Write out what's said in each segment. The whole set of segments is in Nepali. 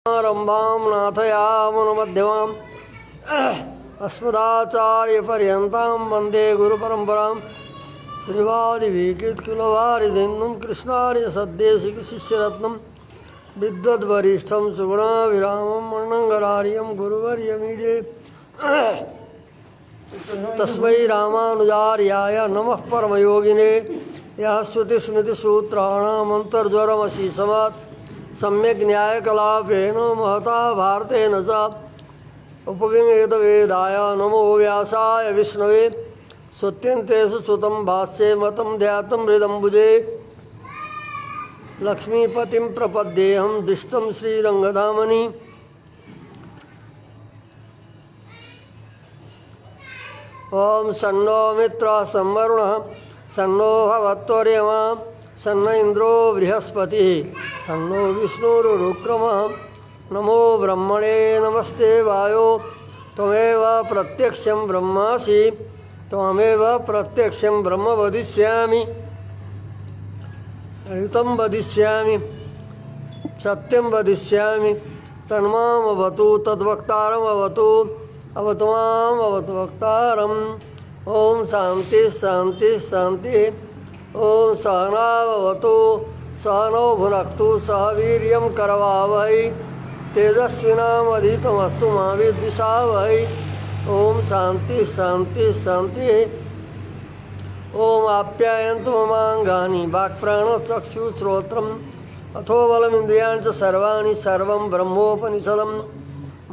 रंभां नाथयामनुमध्यमाम् अस्मदाचार्यपर्यन्तां वन्दे गुरुपरम्परां श्रीवादिवीकीर्तिकुलवारिदिन्दुं कृष्णार्य सद्देशिकशिष्यरत्नं विद्वद्वरिष्ठं सुगुणाभिरामं मन्नङ्गरार्यं गुरुवर्यमीडे तस्मै रामानुजार्याय नमः परमयोगिने यः श्रुतिस्मृतिसूत्राणामन्तर्ज्वरमशीसमात् सम्यक् न्यायकलापेन महता भारतेन च उपविवेदवेदाय नमो व्यासाय विष्णवे सुत्यन्तेषु सुतं भाष्ये मतं ध्यातं हृदम्बुजे लक्ष्मीपतिं प्रपद्येऽहं दिष्टं श्रीरङ्गधामनि ॐ सन्नो मित्रः संवरुणः सन्नो भवत्वर्यमा सन्न इंद्रो बृहस्पतिः सन्नो विष्णुरुक्रमः नमो ब्रह्मणे नमस्ते वायो त्वमेव प्रत्यक्षं ब्रह्मासि त्वमेव प्रत्यक्षं ब्रह्म वदिष्यामि ऋतं वदिष्यामि सत्यं वदिष्यामि तन्मामवतु तद्वक्तारम् अवतु अवतु माम् अवतु वक्तारम् ओम शांति शांति शांति ओम सहनावतु सहनौ भुनक्तु सह वीर्यं करवावहै तेजस्विनामधितमस्तु मा विद्विषावहै ओम शांति शांति शांति ओम आप्यायन्तु ममाङ्गानि वाक्प्राणचक्षुश्रोत्रम् अथो बलमिन्द्रियाणि च सर्वाणि सर्वं ब्रह्मोपनिषदं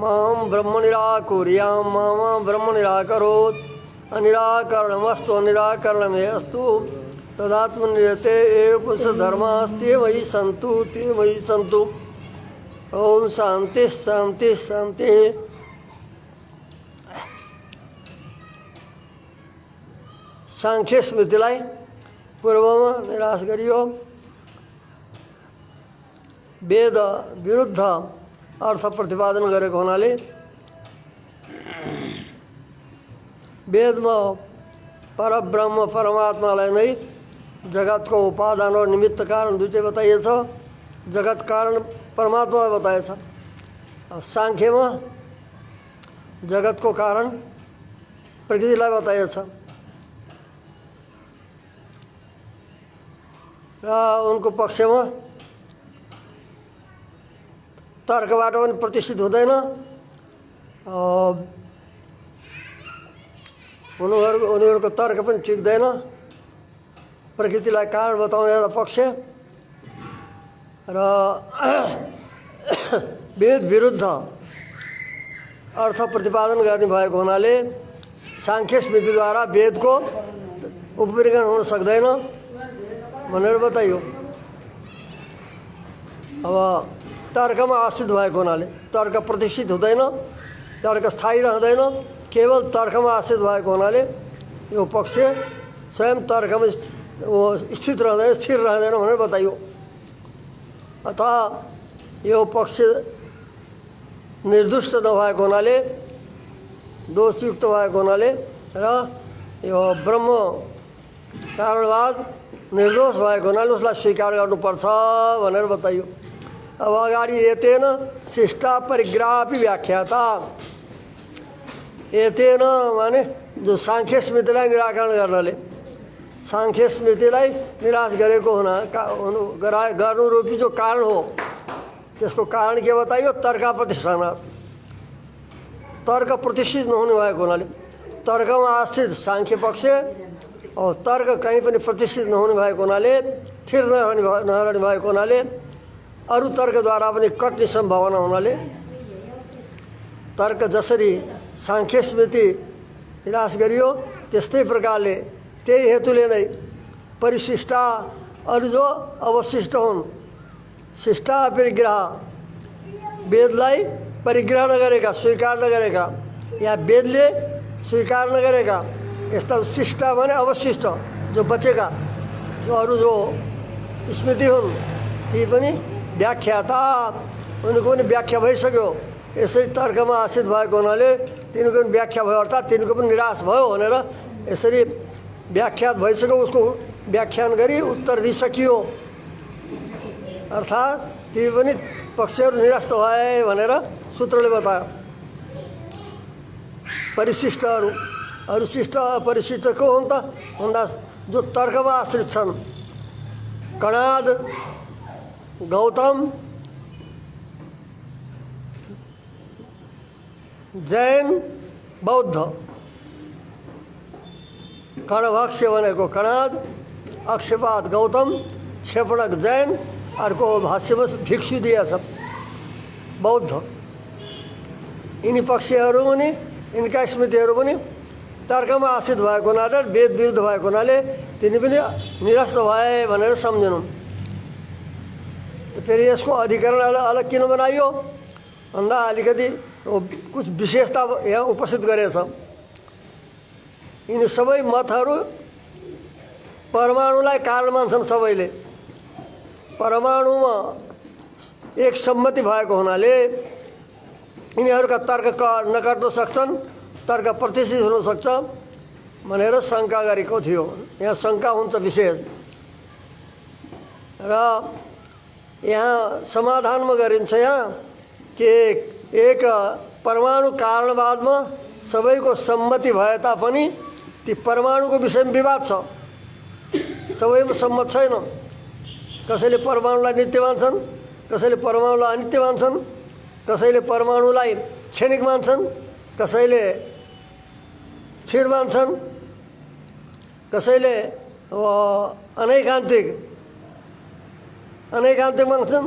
मां ब्रह्म निराकुर्यां मा ब्रह्म निराकरोत् अनिराकरणमस्तु अनिराकरणमेस्तु तदात्मनिरते एव पुरुषधर्मास्ते मयि सन्तु ते मयि सन्तु ओम शांति शांति शांति सांख्य स्मृतिलाई पूर्वमा निराश गरियो वेद विरुद्ध अर्थ प्रतिपादन गरेको हुनाले वेदमा परब्रह्म परमात्मालाई नै जगतको उपादान और निमित्त कारण दुईटै बताइएछ। जगत कारण परमात्मा बताएछ। सांख्यमा जगतको कारण प्रकृतिलाई बताइएछ र उनको पक्षमा तर्कबाट पनि प्रतिष्ठित हुँदैन। उनीहरूको तर्क पनि टिक्दैन। प्रकृतिलाई कारण बताउने एउटा पक्ष र वेद विरुद्ध अर्थ प्रतिपादन गर्ने भएको हुनाले सांख्य स्मृतिद्वारा वेदको उपविज्ञान हुन सक्दैन भनेर बताइयो। अब तर्कमा आश्रित भएको हुनाले तर्क प्रतिष्ठित हुँदैन, तर्क स्थायी रहँदैन, केवल तर्कमा आश्रित भएको हुनाले यो पक्ष स्वयं तर्कमा स्थित रहँदैन, स्थिर रहँदैन भनेर बताइयो। अतः यो पक्ष निर्दुष्ट नभएको हुनाले, दोषयुक्त भएको हुनाले र यो ब्रह्म कारणवाद निर्दोष भएको हुनाले उसलाई स्वीकार गर्नुपर्छ भनेर बताइयो। अब अगाडि एतेन शिष्टा परिग्राहपि व्याख्याता। एतेन माने जो सांख्य स्मृतिलाई निराकरण गर्नले, सांख्य स्मृतिलाई निराश गरेको गर्नु रूपी जो कारण हो त्यसको कारण के बताइयो? तर्क प्रतिष्ठान। तर्क प्रतिष्ठित नहुने भएको हुनाले तर्कमा आश्रित सांख्य पक्ष और तर्क कहीँ पनि प्रतिष्ठित नहुने भएको हुनाले, स्थिर नरहने भएको हुनाले, अरू तर्कद्वारा पनि कट्ने सम्भावना हुनाले तर्क जसरी सांख्य स्मृति निराश गरियो त्यस्तै प्रकारले त्यही हेतुले नै परिशिष्टा अरू जो अवशिष्ट हुन्, शिष्टा परिग्रह वेदलाई परिग्रह नगरेका, स्वीकार नगरेका या वेदले स्वीकार नगरेका यस्ता शिष्टा भने अवशिष्ट जो बचेका जो अरू जो स्मृति हुन् ती पनि व्याख्याता, उनको पनि व्याख्या भइसक्यो। यसै तर्कमा आश्रित भएको हुनाले तिनको पनि व्याख्या भयो, अर्थात् तिनको पनि निराश भयो भनेर यसरी व्याख्यात भइसक्यो। उसको व्याख्यान गरी उत्तर दिइसकियो। अर्थात् ती पनि पक्षहरू निरस्त भए भनेर सूत्रले बतायो। परिशिष्टहरू शिष्ट परिशिष्ट को हुन् त भन्दा जो तर्कमा आश्रित छन्। कणाद, गौतम, जैन, बौद्ध। कणभक्ष्य भनेको कणाद, अक्षपाद गौतम, क्षेपणक जैन, अर्को भाष्यमा भिक्षु दिएछ बौद्ध। यिनी पक्षहरू पनि यिनका स्मृतिहरू पनि तर्कमा आश्रित भएको हुनाले वेद विरुद्ध भएको हुनाले तिनी पनि निरस्त भए भनेर सम्झनु। फेरि यसको अधिकरण अलग किन बनाइयो भन्दा अलिकति कुछ विशेषता यहाँ उपस्थित गरेछ। यिनी सबै मतहरू परमाणुलाई कारण मान्छन्। सबैले परमाणुमा एक सम्मति भएको हुनाले यिनीहरूका तर्क नकाट्न सक्छन्, तर्क प्रतिष्ठित हुन सक्छ भनेर शङ्का गरेको थियो। यहाँ शङ्का हुन्छ विशेष र यहाँ समाधानमा गरिन्छ यहाँ कि एक परमाणु कारणवादमा सबैको सम्मति भए तापनि ती परमाणुको विषयमा विवाद छ। सबैमा सम्मत छैन। कसैले परमाणुलाई नित्य मान्छन्, कसैले परमाणुलाई अनित्य मान्छन्, कसैले परमाणुलाई क्षणिक मान्छन्, कसैले क्षीर मान्छन्, कसैले अनैकान्तिक मान्छन्।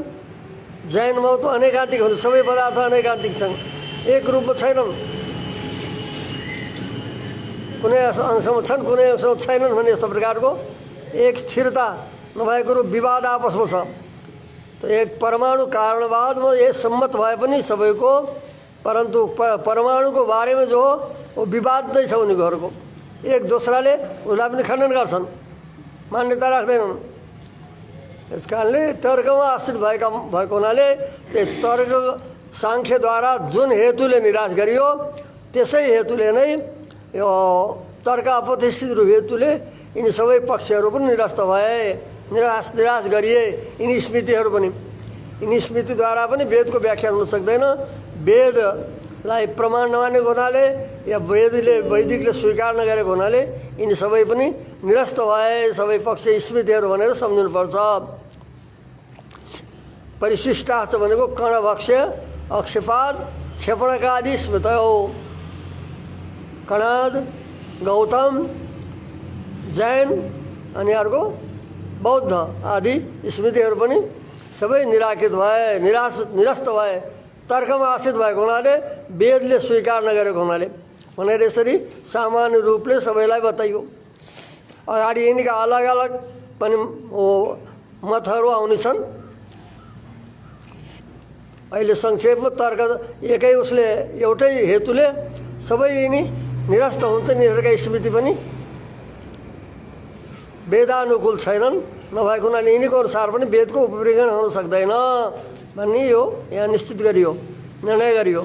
जैनमा त अनैकान्तिक हुन्छ, सबै पदार्थ अनैकान्तिक छन्, एक रूपमा छैनन्। कुनै अंशमा छन्, कुनै अंशमा छैनन् भन्ने यस्तो प्रकारको एक स्थिरता नभएको रूप विवाद आपसमा छ। त एक परमाणु कारणवादमा यही सम्मत भए पनि सबैको, परन्तु परमाणुको बारेमा जो हो वो विवाद नै छ उनीहरूको। एक दोस्राले उसलाई पनि खण्डन गर्छन्, मान्यता राख्दैनन्। यस कारणले तर्कमा आश्रित भएको हुनाले त्यो तर्क साङ्ख्यद्वारा जुन हेतुले निराश गरियो त्यसै हेतुले नै यो तर्क अप्रतिष्ठित हेतुले यिनी सबै पक्षहरू पनि निरस्त भए, निराश गरिए। यिनी स्मृतिहरू पनि, यिनी स्मृतिद्वारा पनि वेदको व्याख्या हुन सक्दैन। वेदलाई प्रमाण नमानेको हुनाले या वैदिकले स्वीकार नगरेको हुनाले यिनी सबै पनि निरस्त भए। सबै पक्ष स्मृतिहरू भनेर सम्झिनुपर्छ। परिशिष्टाश्च भनेको कणभक्ष्य, अक्षपाद, क्षेपणका आदि स्मृत हो। कणाद, गौतम, जैन अनि अर्को बौद्ध आदि स्मृतिहरू पनि सबै निराकृत भए, निरस्त भए। तर्कमा आश्रित भएको हुनाले वेदले स्वीकार नगरेको हुनाले भनेर यसरी सामान्य रूपले सबैलाई बताइयो। अगाडि यिनीका अलग अलग पनि मतहरू आउनेछन्। अहिले संक्षेपमा तर्क एकै उसले एउटै हेतुले सबै यिनी निरस्त हुन्छन्। यिनीहरूका स्मृति पनि वेदानुकूल छैनन्, नभएको हुनाले यिनीको अनुसार पनि वेदको उपयोगन हुन सक्दैन भन्ने यो यहाँ निश्चित गरियो, निर्णय गरियो।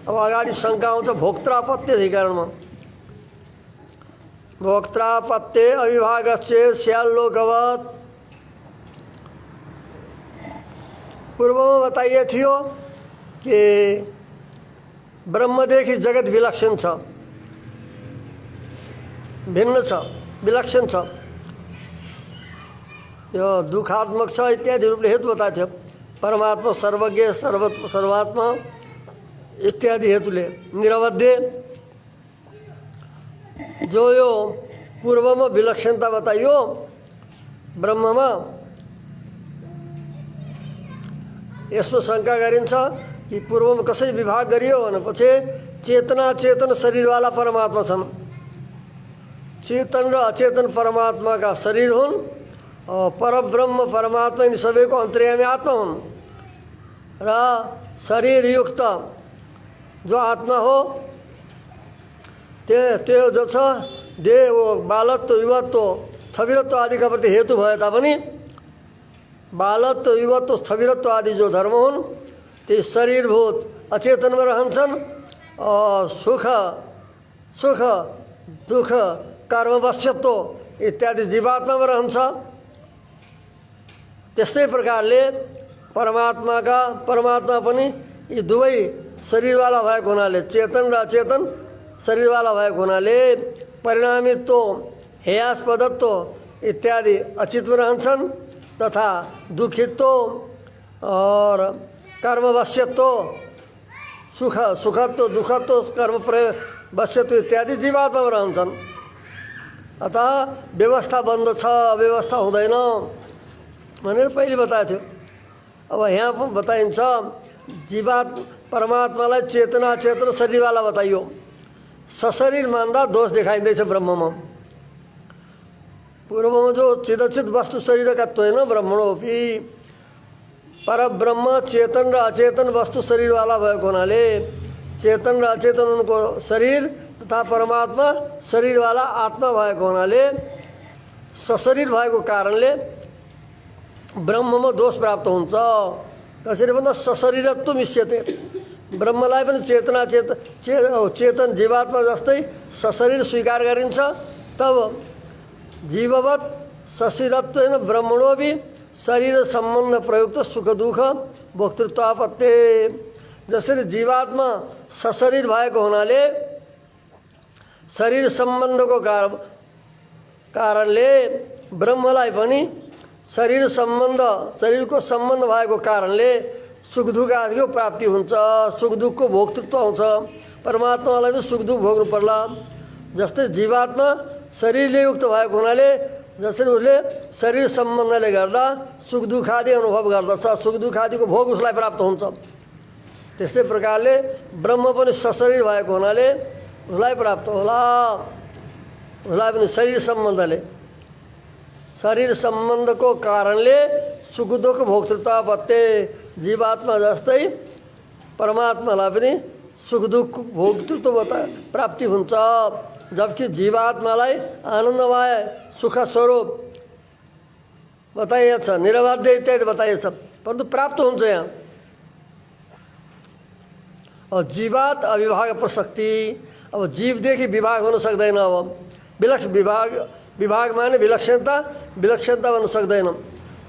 अब अगाडि शङ्का आउँछ भोक्त्रापत्य अधिकरणमा। भोक्त्रापत्य अविभागस्य स्याल्लोकवत्। पूर्वमा बताइए थियो कि ब्रह्मदेखि जगत विलक्षण छ, भिन्न छ, विलक्षण छ, यो दुखात्मक छ इत्यादि रूपले हेतु बताएको थियो। परमात्मा सर्वज्ञ, सर्वात्मा इत्यादि हेतुले निरवध्य जो यो पूर्वमा विलक्षणता बताइयो ब्रह्ममा, यसमा शङ्का गरिन्छ कि पूर्वमा कसरी विभाग गरियो भनेपछि चेतना चेतन शरीरवाला परमात्मा छन्। चेतन र अचेतन परमात्माका शरीर हुन्। परब्रह्म परमात्मा यिनी सबैको अन्तर्यामी आत्मा हुन् र शरीरयुक्त जो आत्मा हो त्यो जो छ देह हो, बालत्व, युवत्व, स्थविरत्व आदिका प्रति हेतु भए तापनि बालत्व, युवत्व, स्थविरत्व आदि जो धर्म हुन् ती शरीरभूत अचेतनमा रहन्छन्। सुख दुःख कर्मवश्यत्व इत्यादि जीवात्मामा रहन्छ। त्यस्तै प्रकारले परमात्मा पनि यी दुवै शरीरवाला भएको हुनाले, चेतन र अचेतन शरीरवाला भएको हुनाले परिणामित्व, हेयास्पदत्व इत्यादि अचित में रहन्छन् तथा दुखित्व और कर्मवश्यत्व, सुखत्व दुखत्व कर्म वश्यत्व इत्यादि जीवात्मा में रहन्छन्। अतः व्यवस्था बन्द छ, अव्यवस्था हुँदैन भनेर पहिले बताएको थियो। अब यहाँ पनि बताइन्छ परमात्मालाई चेतना चेतन शरीरवाला बताइयो। सशरीर मान्दा दोष देखाइँदैछ ब्रह्ममा। पूर्वमा जो चिदचित वस्तु शरीरकत्वेन ब्रह्मणोपि, परब्रह्म चेतन र अचेतन वस्तु शरीरवाला भएको हुनाले चेतन र अचेतन उनको शरीर तथा परमात्मा शरीरवाला आत्मा भएको हुनाले सशरीर भएको कारणले ब्रह्ममा दोष प्राप्त हुन्छ। कसरी भन्दा सशरीरत्व मिश्यते, ब्रह्मलाई पनि चेतन जीवात्मा जस्तै सशरीर स्वीकार गरिन्छ। तब जीववत सशरीरत्वेन ब्रह्मणो भी शरीर सम्बन्ध प्रयुक्त सुख दुख भोक्तृत्वापत्ते। जसरी जीवात्मा सशरीर भएको हुनाले शरीर सम्बन्धको कारणले ब्रह्मलाई पनि शरीरको सम्बन्ध भएको कारणले सुख दुख आदिको प्राप्ति हुन्छ, सुख दुखको भोक्तृत्व आउँछ। परमात्मालाई पनि सुख दुख भोग्नु पर्ला। जस्तै जीवात्मा शरीरले युक्त भएको हुनाले जसरी उसले शरीर सम्बन्धले गर्दा सुख दुख आदि अनुभव गर्दछ, सुख दुख आदिको भोग उसलाई प्राप्त हुन्छ। त्यस्तै प्रकारले ब्रह्म पनि सशरीर भएको हुनाले उसलाई प्राप्त होला। उसलाई पनि शरीर सम्बन्धको कारणले सुख दुख भोक्तृत्वापत्ते। जीवात्मा जस्तै परमात्मालाई पनि सुख दुख भोक्तृत्व प्राप्ति हुन्छ। जबकि जीवात्मालाई आनन्दमय सुख स्वरूप बताइएको छ, निरवध्य इत्यादि बताइएको छ, परन्तु प्राप्त हुन्छ यहाँ। और जीवात अविभाग प्रसक्ति, अब जीवदेखि विभाग हुन सक्दैन। अब विभाग माने विलक्षणता हुन सक्दैन।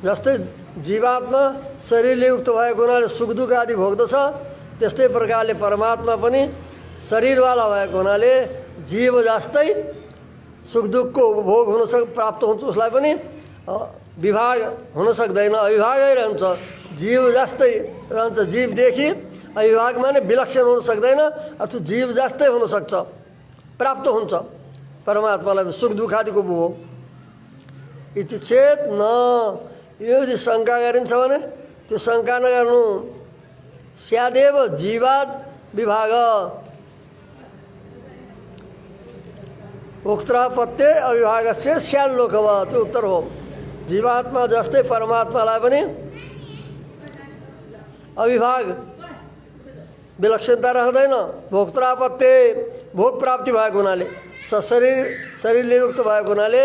जस्तै जीवात्मा शरीरले युक्त भएको हुनाले सुख दुख आदि भोग्दछ, त्यस्तै प्रकारले परमात्मा पनि शरीरवाला भएको हुनाले जीव जस्तै सुख दुखको भोग प्राप्त हुन्छ। उसलाई पनि विभाग हुन सक्दैन, अविभागै रहन्छ, जीव जस्तै रहन्छ। जीवदेखि अविभाग माने विलक्षण हुन सक्दैन, अथवा जीव जस्तै हुन सक्छ, प्राप्त हुन्छ परमात्मालाई सुख दुख आदिको भोग। इति चेत न, यदि शङ्का गरिन्छ भने त्यो शङ्का नगर्नु। स्यादेव जीवाद विभाग उक्त्रापत्य अविभाग से स्याल लोकवा, त्यो उत्तर हो। जीवात्मा जस्तै परमात्मालाई पनि अविभाग विलक्षणता रहँदैन। भोक्त्रापत्य भोग प्राप्ति भएको हुनाले, शरीरले युक्त भएको हुनाले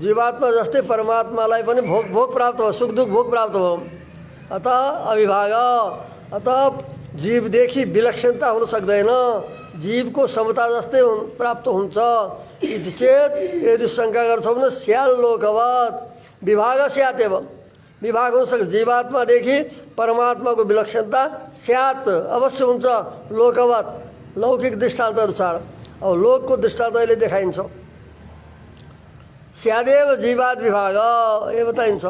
जीवात्मा जस्तै परमात्मालाई पनि भोग प्राप्त भयो, सुख दुख भोग प्राप्त भयो। अतः अविभाग, अतः जीवदेखि विलक्षणता हुन सक्दैन, जीवको समता जस्तै प्राप्त हुन्छ। इति चेत, यदि शङ्का गर्छौ भने स्याल लोकवत विभाग स्यातेव, विभाग हुन सक्छ। जीवात्मादेखि परमात्माको विलक्षणता स्यात अवश्य हुन्छ, लोकवत लौकिक दृष्टान्त अनुसार। अब लोकको दृष्टान्त अहिले देखाइन्छ। स्यादेव जीवाद विभाग ये बताइन्छ।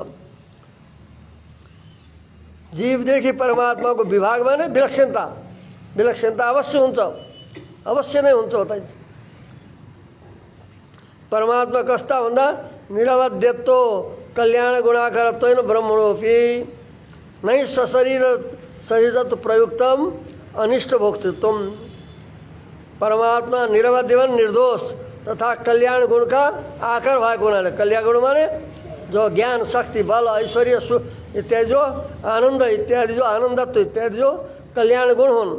जीवदेखि परमात्माको विभाग भने विलक्षणता अवश्य हुन्छ, अवश्य नै हुन्छ बताइन्छ। परमात्मा कस्ता भन्दा निरवध्यत्व कल्याण गुणाकरत्वेन ब्रह्मणोपि नै शरीरत्व प्रयुक्तम अनिष्ट भोक्तृत्वम। परमात्मा निरवध्य वन निर्दोष तथा कल्याण गुण का आकर भएको हुनाले, कल्याण गुण माने जो ज्ञान शक्ति बल ऐश्वर्य इत्यादि जो आनंद इत्यादि जो आनंदत्व इत्यादि जो कल्याण गुण हुन्,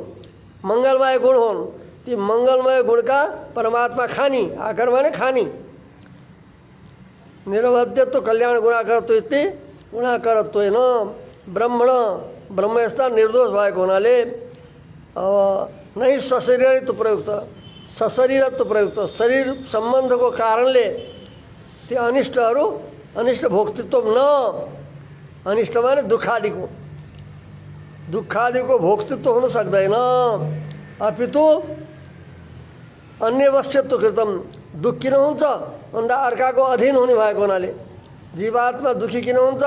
मंगलमय गुण हुन्, ती मंगलमय गुण का परमात्मा खानी, आकर माने खानी। निरवध्यत्व कल्याण गुणाकरत्व इति गुणाकरत्वेन ब्रह्म यस्ता निर्दोष भएको हुनाले नै सशरीरत्व प्रयुक्त शरीर सम्बन्धको कारणले त्यो अनिष्ट भोक्तृत्व न, अनिष्ट माने दुःखादिको दुःखादिको भोक्तृत्व हुन सक्दैन। अपितु अन्य वश्यत्व कृतम। दुःख किन हुन्छ भन्दा अर्काको अधीन हुने भएको हुनाले। जीवात्मा दुःखी किन हुन्छ?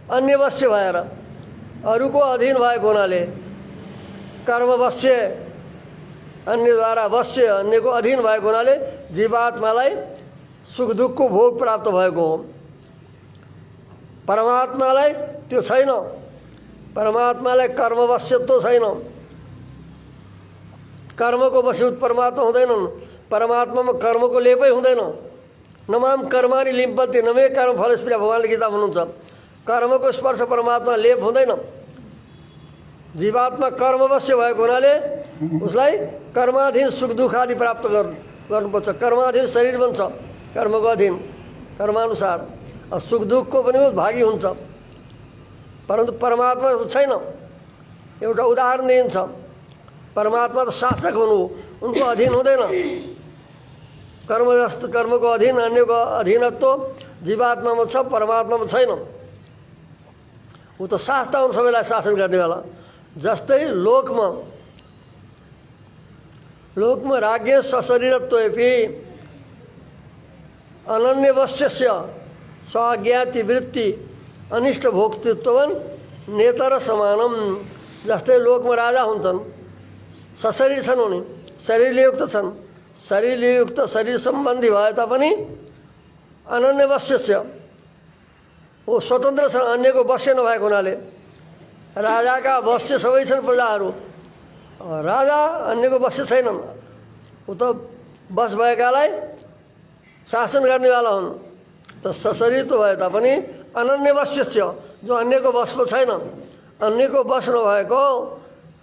अन्य वश्य भएर, अरूको अधीन भएको हुनाले। कर्मवश्य, अन्यद्वारा वश्य, अन्यको अधीन भएको हुनाले जीवात्मालाई सुख दुःखको भोग प्राप्त भएको हो। परमात्मालाई त्यो छैन। परमात्मालाई कर्मवश्यत्व छैन। कर्मको वशीभूत परमात्मा हुँदैनन्। परमात्मामा कर्मको लेपै हुँदैन। नमाम कर्माणि लिम्पन्ति न मे कर्मफलस्पृहा, भगवान्ले गीता भन्नुहुन्छ। कर्मको स्पर्श परमात्मा लेप हुँदैन। जीवात्मा कर्मवश्य भएको हुनाले उसलाई कर्माधीन सुख दुःख आदि प्राप्त गर्नुपर्छ। कर्माधीन शरीर बन्छ, कर्मको अधीन, कर्मानुसार। और सुख दुःखको पनि भागी हुन्छ। परन्तु परमात्मा छैन। एउटा उदाहरण दिइन्छ। परमात्मा त शासक हुनु, उनको अधीन हुँदैन। कर्मको अधीन, अन्यको अधीनत्व जीवात्मामा छ, परमात्मामा छैन। ऊ त शास्ता हुन्, सबैलाई शासन गर्नेवाला। जस्तै लोकमा राज्ञ सशरीरत्वेपि अनन्यवश्यस्य स्वाज्ञातिवृत्ति अनिष्ट भोक्तृत्ववन नेतर समानम। जस्तै लोकमा राजा हुन्छन्, सशरीर छन्, उनी शरीरले युक्त छन्। शरीरले युक्त, शरीर सम्बन्धी भए तापनि अनन्यवश्यस्य, वो स्वतन्त्र छन्, अन्यको वश्य नभएको हुनाले। राजाका वश्य सबै छन् प्रजाहरू, राजा अन्यको वश्य छैनन्। ऊ त वश भएकालाई शासन गर्नेवाला हुन्। त सशरीर त भए तापनि अनन्यवश्यस्य, जो अन्यको वशमा छैन, अन्यको वश नभएको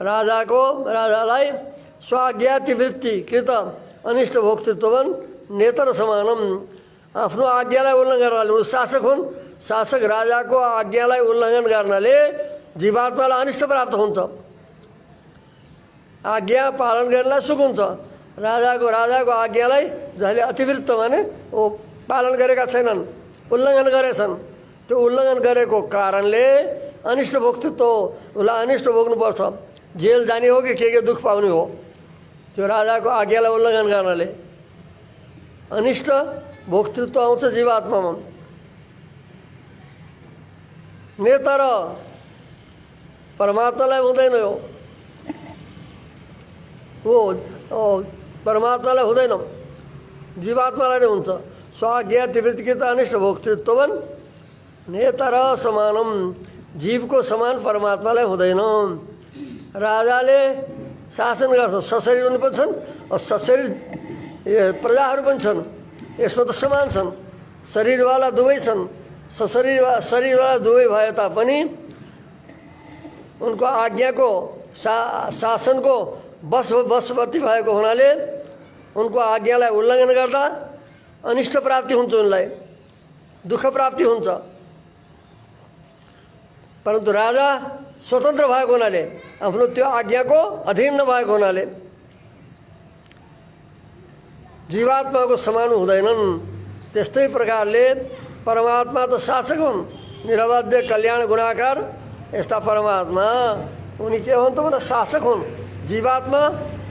राजालाई स्वाज्ञातिवृत्ति कृत अनिष्ट भोक्तृत्ववन नेतर समानम। आफ्नो आज्ञालाई उल्लङ्घन गर्नाले, उनी शासक हुन्, शासक राजाको आज्ञालाई उल्लङ्घन गर्नाले जीवात्मालाई अनिष्ट प्राप्त हुन्छ। आज्ञा पालन गर्नलाई सुख हुन्छ। राजाको आज्ञालाई जसले अतिवृत्त भने ओ पालन गरेका छैनन्, उल्लङ्घन गरेछन्, त्यो उल्लङ्घन गरेको कारणले अनिष्ट भोक्तृत्व हो। उसलाई अनिष्ट भोग्नुपर्छ। जेल जाने हो कि के दुःख पाउने हो। त्यो राजाको आज्ञालाई उल्लङ्घन गर्नाले अनिष्ट भोक्तृत्व आउँछ जीवात्मामा। नेतर परमात्मालाई हुँदैन। हो परमात्मालाई हुँदैन, जीवात्मालाई नै हुन्छ। स्वाज्ञातिवृत्तिकृत अनिष्ट भोक्तृत्ववन नेतर समानम। जीवको समान परमात्मालाई हुँदैन। राजाले शासन गर्छ, सशरीर हुने पनि छन्, सशरीर प्रजाहरू पनि छन्। यसमा त समान छन्। शरीरवाला दुवै छन्, शरीरवाला दुवै भए तापनि उनको आज्ञाको शासनको वशवर्ती भएको हुनाले उनको आज्ञालाई उल्लङ्घन गर्दा अनिष्ट प्राप्ति हुन्छ, उनलाई दुःख प्राप्ति हुन्छ। परन्तु राजा स्वतन्त्र भएको हुनाले, आफ्नो त्यो आज्ञाको अधीन नभएको हुनाले जीवात्माको समान हुँदैनन्। त्यस्तै प्रकारले परमात्मा त शासक हुन्, निरवध्य कल्याण गुणाकार। यस्ता परमात्मा उनी के हुन् त भन्दा शासक हुन्। जीवात्मा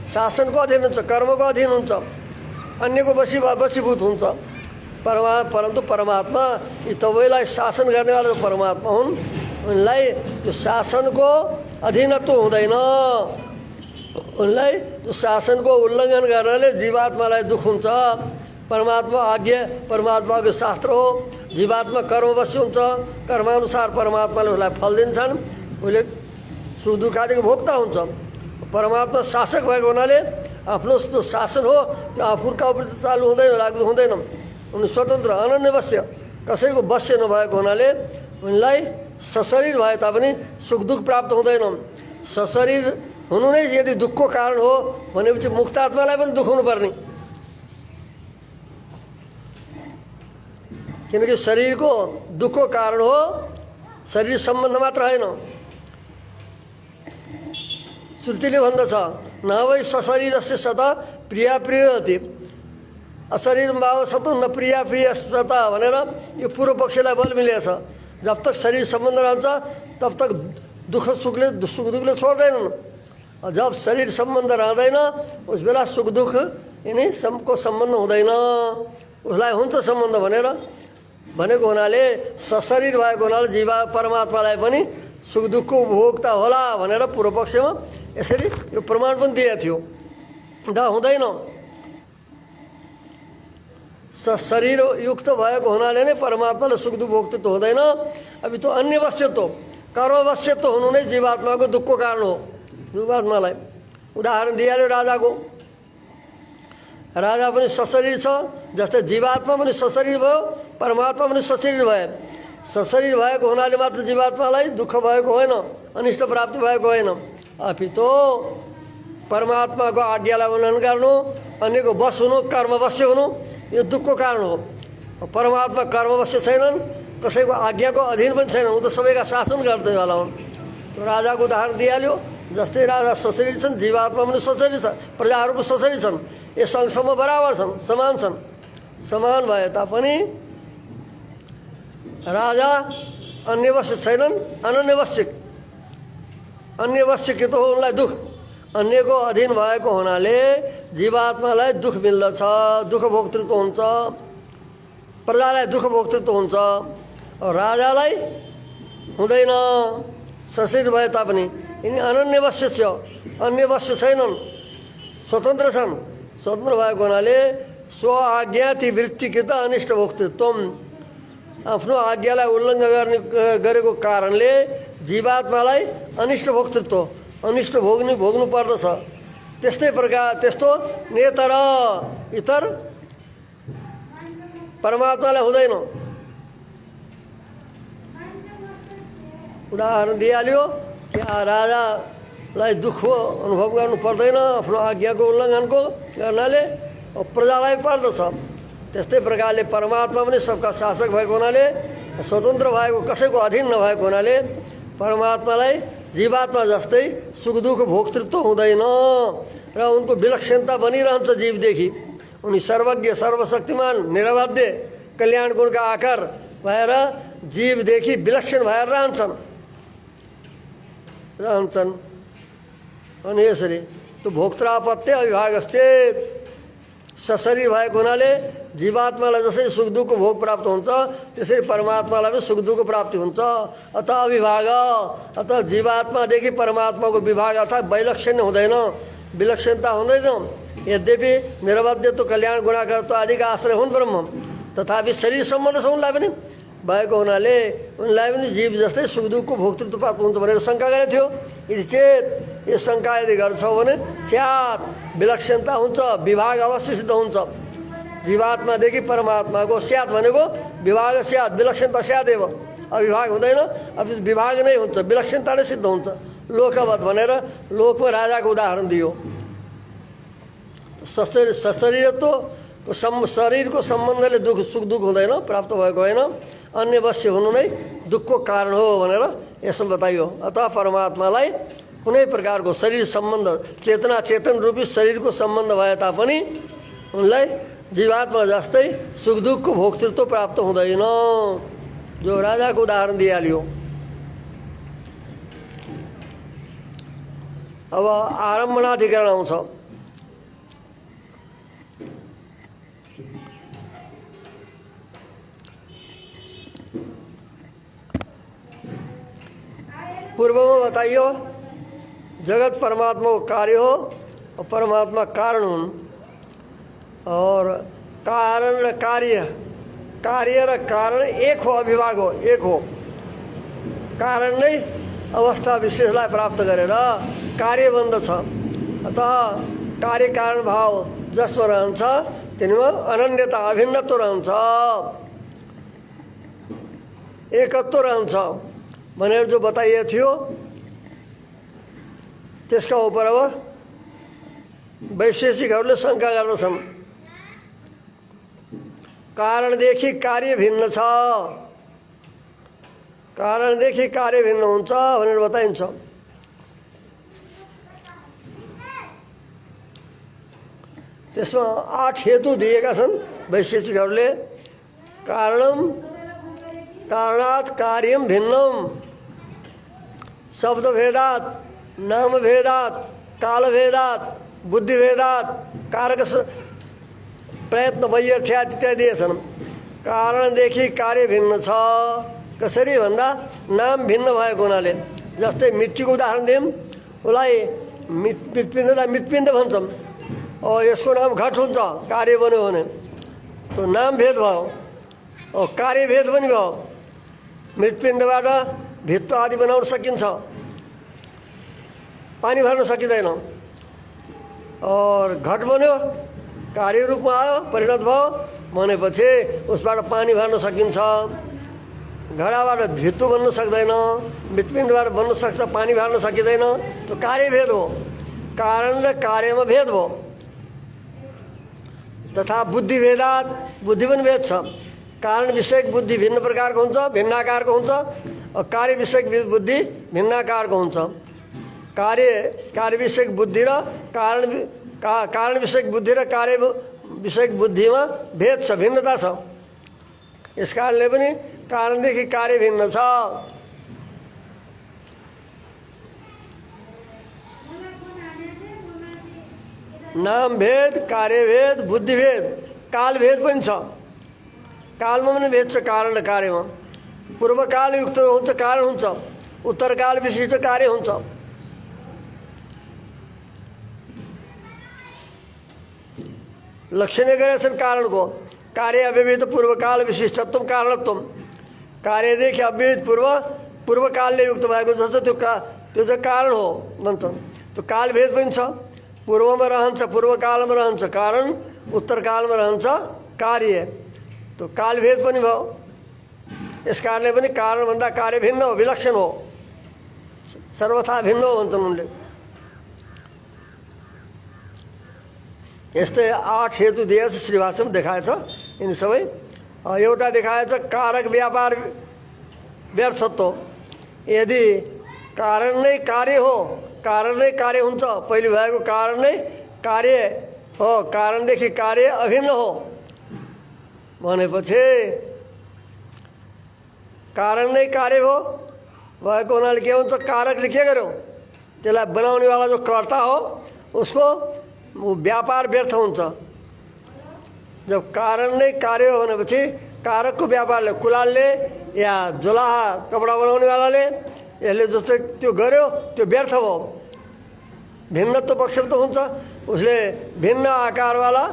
शासनको अधीन हुन्छ, कर्मको अधीन हुन्छ, अन्यको वशीभूत हुन्छ। परन्तु परमात्मा यी सबैलाई शासन गर्नेवाला परमात्मा हुन्। उनलाई त्यो शासनको अधीनत्व हुँदैन। उनलाई त्यो शासनको उल्लङ्घन गर्नाले जीवात्मालाई दुःख हुन्छ। परमात्मा आज्ञा परमात्माको शास्त्र हो। जीवात्मा कर्मवश्य हुन्छ, कर्मानुसार परमात्माले उसलाई फल दिन्छन्। उसले सुख दुःख आदिको भोक्ता हुन्छ। परमात्मा शासक भएको हुनाले आफ्नो शासन हो, त्यो आफूका प्रति चालु हुँदैन, लाग्दो हुँदैन। उनी स्वतन्त्र अनन्यवश्य, कसैको वश्य नभएको हुनाले उनलाई सशरीर भए तापनि सुख दुःख प्राप्त हुँदैन। सशरीर हुनु नै यदि दुःखको कारण हो भनेपछि मुक्तात्मालाई पनि दुःख हुनुपर्ने। किनकि शरीरको दुःखको कारण हो, शरीर सम्बन्ध मात्र होइन। श्रुतिले भन्दछ न वै सशरीरस्य सता प्रिया प्रियति, अशरीर भाव सत न प्रिया प्रिय सता भनेर यो पूर्व पक्षलाई बल मिलेको छ। जब तक शरीर सम्बन्ध रहन्छ तब तक दुःख दुःखले छोड्दैनन्। जब शरीर सम्बन्ध रहँदैन उस बेला सुख दुःख यिनी को सम्बन्ध हुँदैन, उसलाई हुन्छ सम्बन्ध भनेको हुनाले सशरीर भएको हुनाले जीवा परमात्मालाई पनि सुख दुःखको उपभोक्ता होला भनेर पूर्व पक्षमा यसरी यो प्रमाण पनि दिएको थियो। हुँदैन, शरीर युक्त भएको हुनाले नै परमात्माले सुख दुःख भोक्तित्व हुँदैन। अब त्यो अन्य वश्यत्व कर्मवश्यत्व हुनु नै जीवात्माको दुःखको कारण हो। जीवात्मालाई उदाहरण दिइहाल्यो राजाको। राजा पनि सशरीर छ, जस्तै जीवात्मा पनि सशरीर भयो, परमात्मा पनि सशरीर भए। सशरीर भएको हुनाले मात्र जीवात्मालाई दुःख भएको होइन, अनिष्ट प्राप्ति भएको होइन, अपितो परमात्माको आज्ञालाई उल्लङ्घन गर्नु, अन्यको वश हुनु, कर्मवश्य हुनु यो दुःखको कारण हो। परमात्मा कर्मवश्य छैनन्, कसैको आज्ञाको अधीन पनि छैनन्, ऊ त सबैका शासन गर्दैवाला हुन्। त्यो राजाको उदाहरण दिइहाल्यो। जस्तै राजा सशरीर छन्, जीवात्मा पनि सशरीर छ, प्रजाहरू पनि सशरीर छन्, यो सँगसँग बराबर छन्, समान छन्। समान भए तापनि राजा अन्यवश्य छैनन्, अनन्यवश्यक। अन्यवश्यक त हो उनलाई दुःख, अन्यको अधीन भएको हुनाले जीवात्मालाई दुःख मिल्दछ, दुःख भोक्तृत्व हुन्छ, प्रजालाई दुःख भोक्तृत्व हुन्छ, राजालाई हुँदैन। सशरीर भए तापनि यिनी अनन्यवश्य छ, अन्यवश्य छैनन्, स्वतन्त्र छन्। स्वतन्त्र भएको हुनाले स्व आज्ञाति वृत्तिकृत अनिष्ट भोक्तृत्व, आफ्नो आज्ञालाई उल्लङ्घन गरेको कारणले जीवात्मालाई अनिष्ट भोक्तृत्व, अनिष्ट भोग्नु पर्दछ। त्यस्तै प्रकार त्यस्तो नेतर इतर परमात्मालाई हुँदैन। उदाहरण दिइहाल्यो कि राजालाई दुःख अनुभव गर्नु पर्दैन आफ्नो आज्ञाको उल्लङ्घनको गर्नाले, प्रजालाई पर्दछ। त्यस्तै प्रकारले परमात्मा पनि सबका शासक भएको हुनाले, स्वतन्त्र भएको, कसैको अधीन नभएको हुनाले परमात्मालाई जीवात्मा जस्तै सुख दुःख भोक्तृत्व हुँदैन र उनको विलक्षणता बनिरहन्छ जीवदेखि। उनी सर्वज्ञ, सर्वशक्तिमान, निरवध्य, कल्याण गुणका आकार भएर जीवदेखि विलक्षण भएर रहन्छन्। अनि यसरी त्यो भोक्त्रापत्य अविभागश्चेत, सशरीर भएको हुनाले जीवात्मालाई जसरी सुख दुःखको भोग प्राप्त हुन्छ त्यसरी परमात्मालाई पनि सुख दुःखको प्राप्ति हुन्छ। अतः अविभाग, अतः जीवात्मादेखि परमात्माको विभाग अर्थात् वैलक्षण्य हुँदैन, विलक्षणता हुँदैन। यद्यपि निरवध्यत्व, कल्याण गुणाकर्त्व आदिका आश्रय हुन् ब्रह्म, तथापि शरीर सम्बन्ध छ उनलाई पनि भएको हुनाले उनलाई पनि जीव जस्तै सुख दुःखको भोक्तृत्व प्राप्त हुन्छ भनेर शङ्का गरेको थियो। यदि चेत यो शङ्का यदि गर्छौ भने स्यात्, विलक्षणता हुन्छ, विभाग अवश्य सिद्ध हुन्छ। जीवात्मादेखि परमात्माको स्यात् भनेको विभाग स्यात्, विलक्षणता स्यादेव, अविभाग हुँदैन, अब विभाग नै हुन्छ, विलक्षणता नै सिद्ध हुन्छ। लोकवत भनेर लोकमा राजाको उदाहरण दियो। सशरीरत्वको शरीरको सम्बन्धले सुख दुःख हुँदैन, प्राप्त भएको होइन, अन्यवश्य हुनु नै दुःखको कारण हो भनेर यसमा बताइयो। अतः परमात्मालाई कुनै प्रकारको शरीर सम्बन्ध, चेतना चेतन रूपी शरीरको सम्बन्ध भए तापनि उनलाई जीवात्मा जस्तै सुख दुःखको भोक्तृत्व प्राप्त हुँदैन, जो राजाको उदाहरण दिइहाल्यो। अब आरम्भणाधिकरण आउँछ। पूर्व में बताइयो जगत परमात्मा को कार्य हो और परमात्मा कारण हुन्, और कारण र कार्य र कारण एक हो, अविभाग हो, एक हो। कारण नै अवस्था विशेषलाई प्राप्त गरेर कार्य बन्दछ। अतः कार्य कारण भाव जसमा रहन्छ तिनीमा अनन्यता, अभिन्नत्व रहन्छ, एकत्व रहन्छ भनेर जो बताइएको थियो त्यसका उपर अब वैशेषिकहरूले शङ्का गर्दछन्। कारणदेखि कार्य भिन्न छ, कारणदेखि कार्य भिन्न हुन्छ भनेर बताइन्छ। त्यसमा 8 हेतु दिएका छन् वैशेषिकहरूले। कारणात् कार्यम भिन्नम, शब्द भेदात, नाम भेदात, काल भेदात, बुद्धि भेदात, कारक प्रयत्न वैयर्थ्यात इत्यादि छन्। कारणदेखि कार्य भिन्न छ। कसरी भन्दा नाम भिन्न भएको हुनाले। जस्तै मिट्टीको उदाहरण दिउँ, उसलाई मृत्पिण्डलाई मृत्पिण्ड भन्छौँ। यसको नाम घट हुन्छ कार्य बन्यो भने, त्यो नाम भेद भयो। कार्य भेद पनि भयो। मृत्पिण्डबाट भित्तो आदि बनाउन सकिन्छ, पानी भर्न सकिँदैन। और घट बन्यो, कार्य रूपमा आयो, परिणत भयो भनेपछि उसबाट पानी भर्न सकिन्छ। घडाबाट भित्तो बन्न सक्दैन, मृत्पिण्डबाट बन्न सक्छ, पानी भर्न सकिँदैन। त्यो कार्य भेद हो। कारण र कार्यमा भेद भयो। तथा बुद्धि भेदात, बुद्धि पनि भेद छ। कारण विषयक बुद्धि भिन्न प्रकारको हुन्छ, भिन्न आकारको हुन्छ। और कार्य विषयक बुद्धि भिन्न आकारको हुन्छ। कार्य विषयक बुद्धि र कारण विषयक बुद्धि र कार्य विषयक बुद्धिमा भेद छ, भिन्नता छ। यस कारणले पनि कारणदेखि कार्य भिन्न छ। नाम भेद, कार्य भेद, बुद्धि भेद, काल भेद पनि छ। कालमा पनि भेद छ, कारण र कार्यमा। पूर्वकाल युक्त हुन्छ, कारण हुन्छ। उत्तरकाल विशिष्ट कार्य हुन्छ। लक्षणीय गरेका छन् कारणको। कार्य अव्यवहित पूर्वकाल विशिष्टत्व कारणत्व। कार्यदेखि अव्यवहित पूर्वकालले युक्त भएको जस्तो त्यो चाहिँ कारण हो भन्छन्। त्यो कालभेद पनि छ। पूर्वमा रहन्छ, पूर्वकालमा रहन्छ कारण, उत्तरकालमा रहन्छ कार्य। त्यो कालभेद पनि भयो। यस कारणले पनि कारणभन्दा कार्य भिन्न हो, विलक्षण हो, सर्वथा भिन्न हो भन्छन् उनले। यस्तै 8 हेतु दिएछ, श्रीभाष्यमा देखाएछ। यिनी सबै एउटा देखाएछ कारक व्यापार व्यर्थत्व। यदि कारण नै कार्य हो, कारण नै कार्य हुन्छ, पहिले भएको कारण नै कार्य हो, कारणदेखि कार्य अभिन्न हो भनेपछि कारण नै कार्य हो भएको हुनाले के हुन्छ, कारकले के गर्यो, त्यसलाई बनाउनेवाला जो कर्ता हो उसको व्यापार व्यर्थ हुन्छ। जब कारण नै कार्य हो भनेपछि कारकको व्यापारले, कुलालले या जुलाहा कपडा बनाउनेवालाले यसले जस्तै त्यो गर्यो त्यो व्यर्थ हो। भिन्नत्व पक्षमा त हुन्छ, उसले भिन्न आकारवाला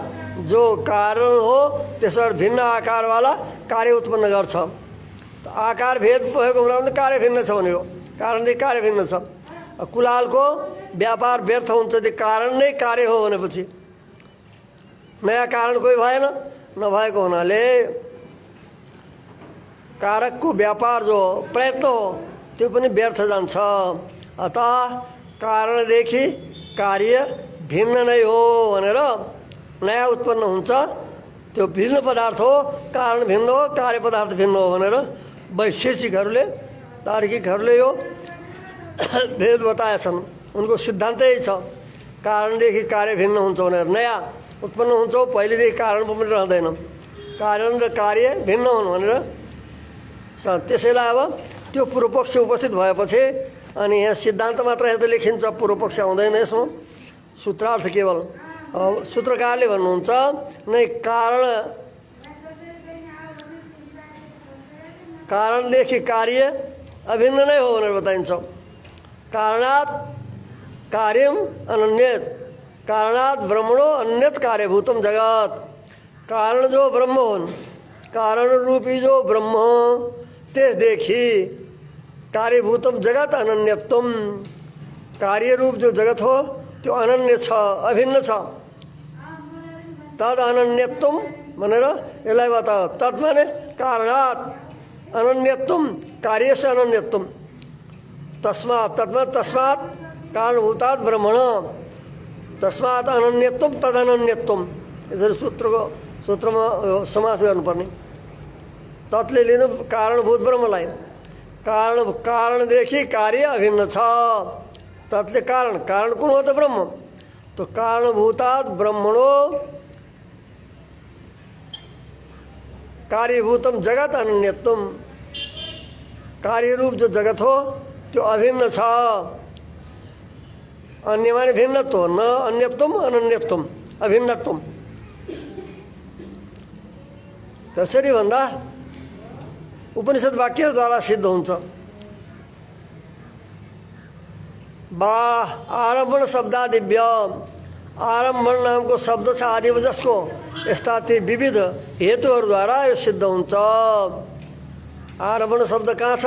जो कारण हो त्यसबाट भिन्न आकारवाला कार्य उत्पन्न गर्छ। आकार भेद भएको हुनाले कार्य भिन्न छ भने हो, कारणदेखि कार्य भिन्न छ। कुलालको व्यापार व्यर्थ हुन्छ यदि कारण नै कार्य हो भनेपछि। नयाँ कारण कोही भएन, नभएको हुनाले कारकको व्यापार जो प्रयत्न हो त्यो पनि व्यर्थ जान्छ। अतः कारणदेखि कार्य भिन्न नै हो भनेर नयाँ उत्पन्न हुन्छ। त्यो भिन्न पदार्थ हो, कारण भिन्न हो, कार्य पदार्थ भिन्न हो भनेर वैशेषिकहरूले, तार्किकहरूले यो भेद बताएछन्। उनको सिद्धान्त यही छ, कारणदेखि कार्य भिन्न हुन्छ भनेर। नयाँ उत्पन्न हुन्छ, पहिलेदेखि कारण पनि रहँदैन। कारण र कार्य भिन्न हुन् भनेर। त्यसैलाई अब त्यो पूर्वपक्ष उपस्थित भएपछि अनि यहाँ सिद्धान्त मात्र यता लेखिन्छ, पूर्वपक्ष आउँदैन यसमा। सूत्रार्थ केवल सूत्रकारले भन्नुहुन्छ नै कारणदेखि कार्य अभिन्न नै हो भनेर बताइन्छ। कारणात् कार्यम अनन्यत, कारणात् ब्रह्मणो अन्यत कार्यभूतम जगत। कारण जो ब्रह्म हुन्, कारण रूपी जो ब्रह्म त्यसदेखि कार्यभूतम जगत अनन्यत्वम, कार्य रूप जो जगत हो त्यो अनन्य छ, अभिन्न छ। तद अनन्यत्वम भनेर यसलाई बताओ। तद माने कारणात् अनन्यत्वम, कार्य से अनन्यत्वम। तस्मात् तस्मात् कारणभूतात् ब्रह्मण, तस्मात् अनन्यत्वम तद अनन्यत्वम। यसरी सूत्रमा समास गर्नुपर्ने। तत्ले लिनु कारणभूत ब्रह्मलाई। कारणदेखि कार्य अभिन्न छ। तत्ले कारण कुन हो त ब्रह्म। तो कारणभूतात् ब्रह्मणो कार्यभूतम जगत अनन्यत्वम। कार्य रूप जो जगत हो त्यो अभिन्न छ। अन्य माने भिन्नत्व, न अन्यत्वम अनन्यत्वम, अभिन्नत्वम। कसरी भन्दा उपनिषद वाक्यद्वारा सिद्ध हुन्छ। बा आरम्भण शब्दादिव्य, आरम्भण नामको शब्द छ आदि जसको यस्ता ती विविध हेतुहरूद्वारा यो सिद्ध हुन्छ। आरम्भण शब्द कहाँ छ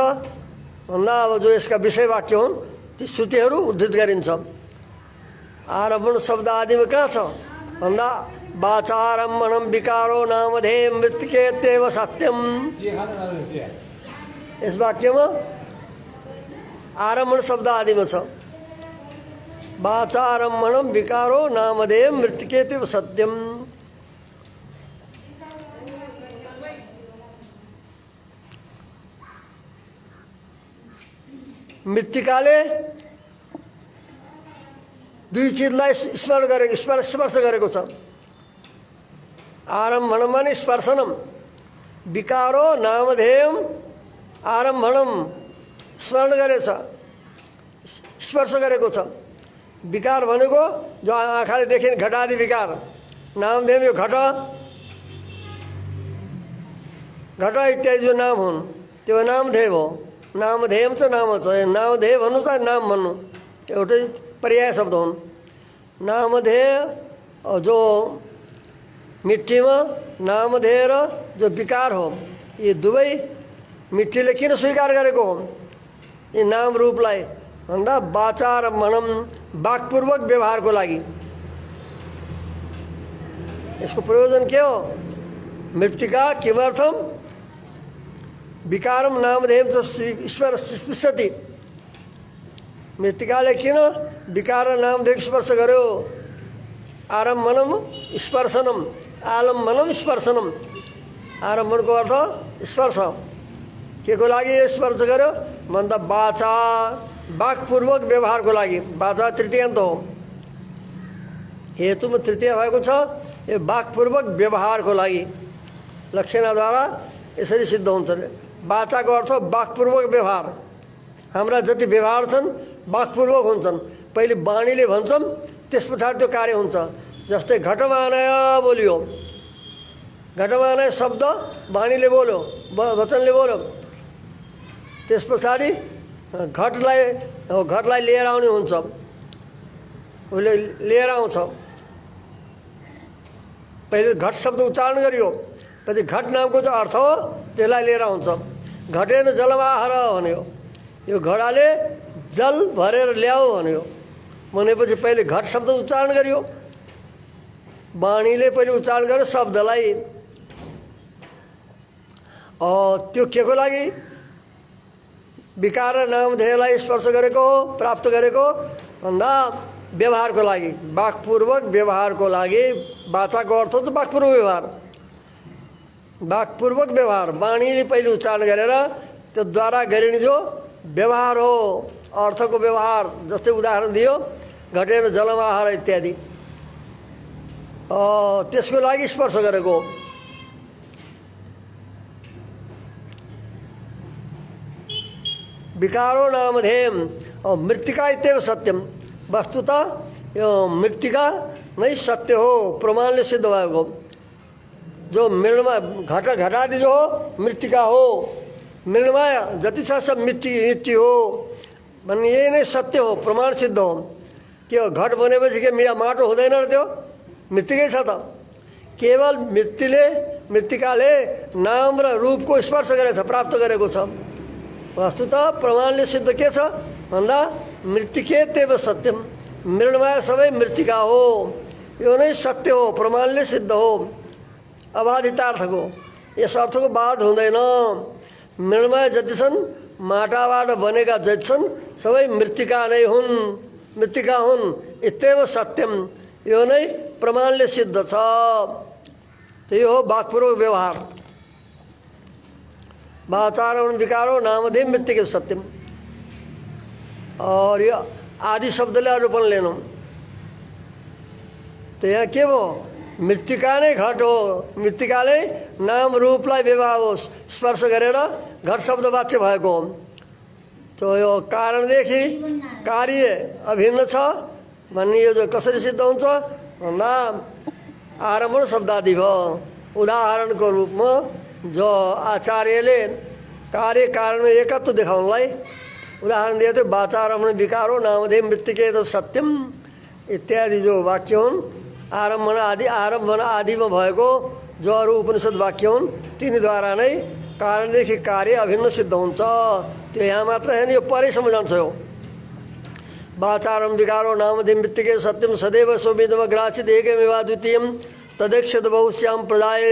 भन्दा अब जो यसका विषय वाक्य हुन् ती श्रुतिहरू उद्धृत गरिन्छ। आरम्भण शब्द आदिमा कहाँ छ भन्दा वाचारम्भणम विकारो नामधेय मृत्तिकेत्येव सत्यम। यस वाक्यमा आरम्भण शब्द आदिमा छ वाचारम्भणम विकारो नामधेय मृत्तिकेत्येव सत्यम। मृत्तिकाले दुई चिजलाई स्पर्श गरेको छ। आरम्भणम माने स्पर्शनम, विकारो नामधेयम आरम्भणम स्मरण गरेछ, स्पर्श गरेको छ। विकार भनेको जो आँखाले देखिने घटादि विकार, नामधेय यो घट इत्यादि जो नाम हुन् त्यो नामधेय हो। नामधेयम त नाम छ, नामधेय भन्नु चाहे नाम भन्नु एउटै पर्याय शब्द हुन्। नामधेय जो मिट्टीमा नामधेय र जो विकार हो, यी दुवै मिट्टीले किन स्वीकार गरेको हो यी नाम रूपलाई भन्दा वाचारम्भणम वाक्पूर्वक व्यवहारको लागि। यसको प्रयोजन के हो? मृत्तिका किमर्थम विकारम नामधेयम च ईश्वर स्पृशति। मृत्तिकाले किन विकार र नामधेय स्पर्श गर्यो? आरम्भणम स्पर्शनम, आलम्बनम स्पर्शनम। आरम्भणको अर्थ स्पर्श, के को लागि स्पर्श गर्यो भन्दा वाचा वाक्पूर्वक व्यवहारको लागि। वाचा तृतीयान्त हो, हेतुमा तृतीय भएको छ। यो वाक्पूर्वक व्यवहारको लागि लक्षणाद्वारा यसरी सिद्ध हुन्छ। वाचाको अर्थ वाक्पूर्वक व्यवहार। हाम्रा जति व्यवहार छन् वाक्पूर्वक हुन्छन्। पहिले वाणीले भन्छौँ, त्यस पछाडि त्यो कार्य हुन्छ। जस्तै घटमानय बोलियो, घटमानय शब्द वाणीले बोल्यो, वचनले बोल्यो। त्यस पछाडि घटलाई लिएर आउने हुन्छ, उसले लिएर आउँछ। पहिले घट शब्द उच्चारण गरियो, पछि घट नामको जो अर्थ हो त्यसलाई लिएर आउँछ। घटेन जलमाहर भन्यो, यो घडाले जल भरेर ल्याऊ भन्यो। भनेपछि पहिले घट शब्द उच्चारण गरियो, वाणीले पहिले उच्चारण गर्यो शब्दलाई। त्यो के को लागि? विकार नामधेयलाई स्पर्श गरेको हो, प्राप्त गरेको भन्दा व्यवहारको लागि, वाक्पूर्वक व्यवहारको लागि। वाचाको अर्थ चाहिँ वाक्पूर्वक व्यवहार। वाक्पूर्वक व्यवहार वाणीले पहिले उच्चारण गरेर त्यो द्वारा गरिने जो व्यवहार हो, अर्थको व्यवहार। जस्तै उदाहरण दियो घटेर जलमाहर इत्यादि, त्यसको लागि स्पर्श गरेको। विकारो नामधेयम मृत्तिका इत्येव सत्यम। वस्तुतः यो मृत्तिका नै सत्य हो, प्रमाणले सिद्ध भएको। जो मृण्मय घटादि जो हो मृत्तिका हो, मृण्मय जति छ सब मिट्टी हो भन्ने यही नै सत्य हो, प्रमाण सिद्ध हो। के हो? घट बनेपछि के माटो हुँदैन र त्यो मृत्तिकै छ त। केवल मृत्तिकाले नाम र रूपको स्पर्श गरेछ, प्राप्त गरेको छ। वस्तुतः प्रमाणले सिद्ध के छ भन्दा मृत्तिकेत्येव सत्यम, मृण्मय सबै मृत्तिका हो, यो नै सत्य हो, प्रमाणले सिद्ध हो। अबाधितार्थको यस अर्थको बाध हुँदैन। मृण्मय जति छन्, माटाबाट बनेका जति छन् सबै मृत्तिका नै हुन्, मृत्तिका हुन्। इत्येव सत्यम, यो नै प्रमाणले सिद्ध छ। त्यही हो वाक्पूर्वक व्यवहार। वाचारम्भण विकारो नामधेय मृत्तिकेव सत्यम। और यो आदि शब्दले आरोपण लेनौँ तो यहाँ के हो? मृत्तिका नै घट हो, मृत्तिकाले नाम रूपलाई व्यवहार हो, स्पर्श गरेर घट शब्द वाच्य भएको हो। तो यो कारणदेखि कार्य अभिन्न छ भन्ने यो जो कसरी सिद्ध हुन्छ भन्दा आरम्भण शब्दादि भयो। उदाहरणको रूपमा जो आचार्यले कार्य कारण एकत्व देखाउनलाई उदाहरण दिए थियो। वाचारम्भण विकारो नामधेय मृत्तिके तो सत्यम इत्यादि जो वाक्य हुन् आरम्भण आदिमा भएको जो अरू उपनिषद वाक्य हुन् तिनीद्वारा नै कारणदेखि कार्य अभिन्न सिद्ध हुन्छ। त्यो यहाँ मात्र होइन, यो परै सम्झन्छ। यो वाचारम विकारो नामधेय मृत्तिके सत्यम सदैव सौम्यदमग्रासित एकमेवा द्वितीयम तदेक्षत बहुश्याम प्रजाय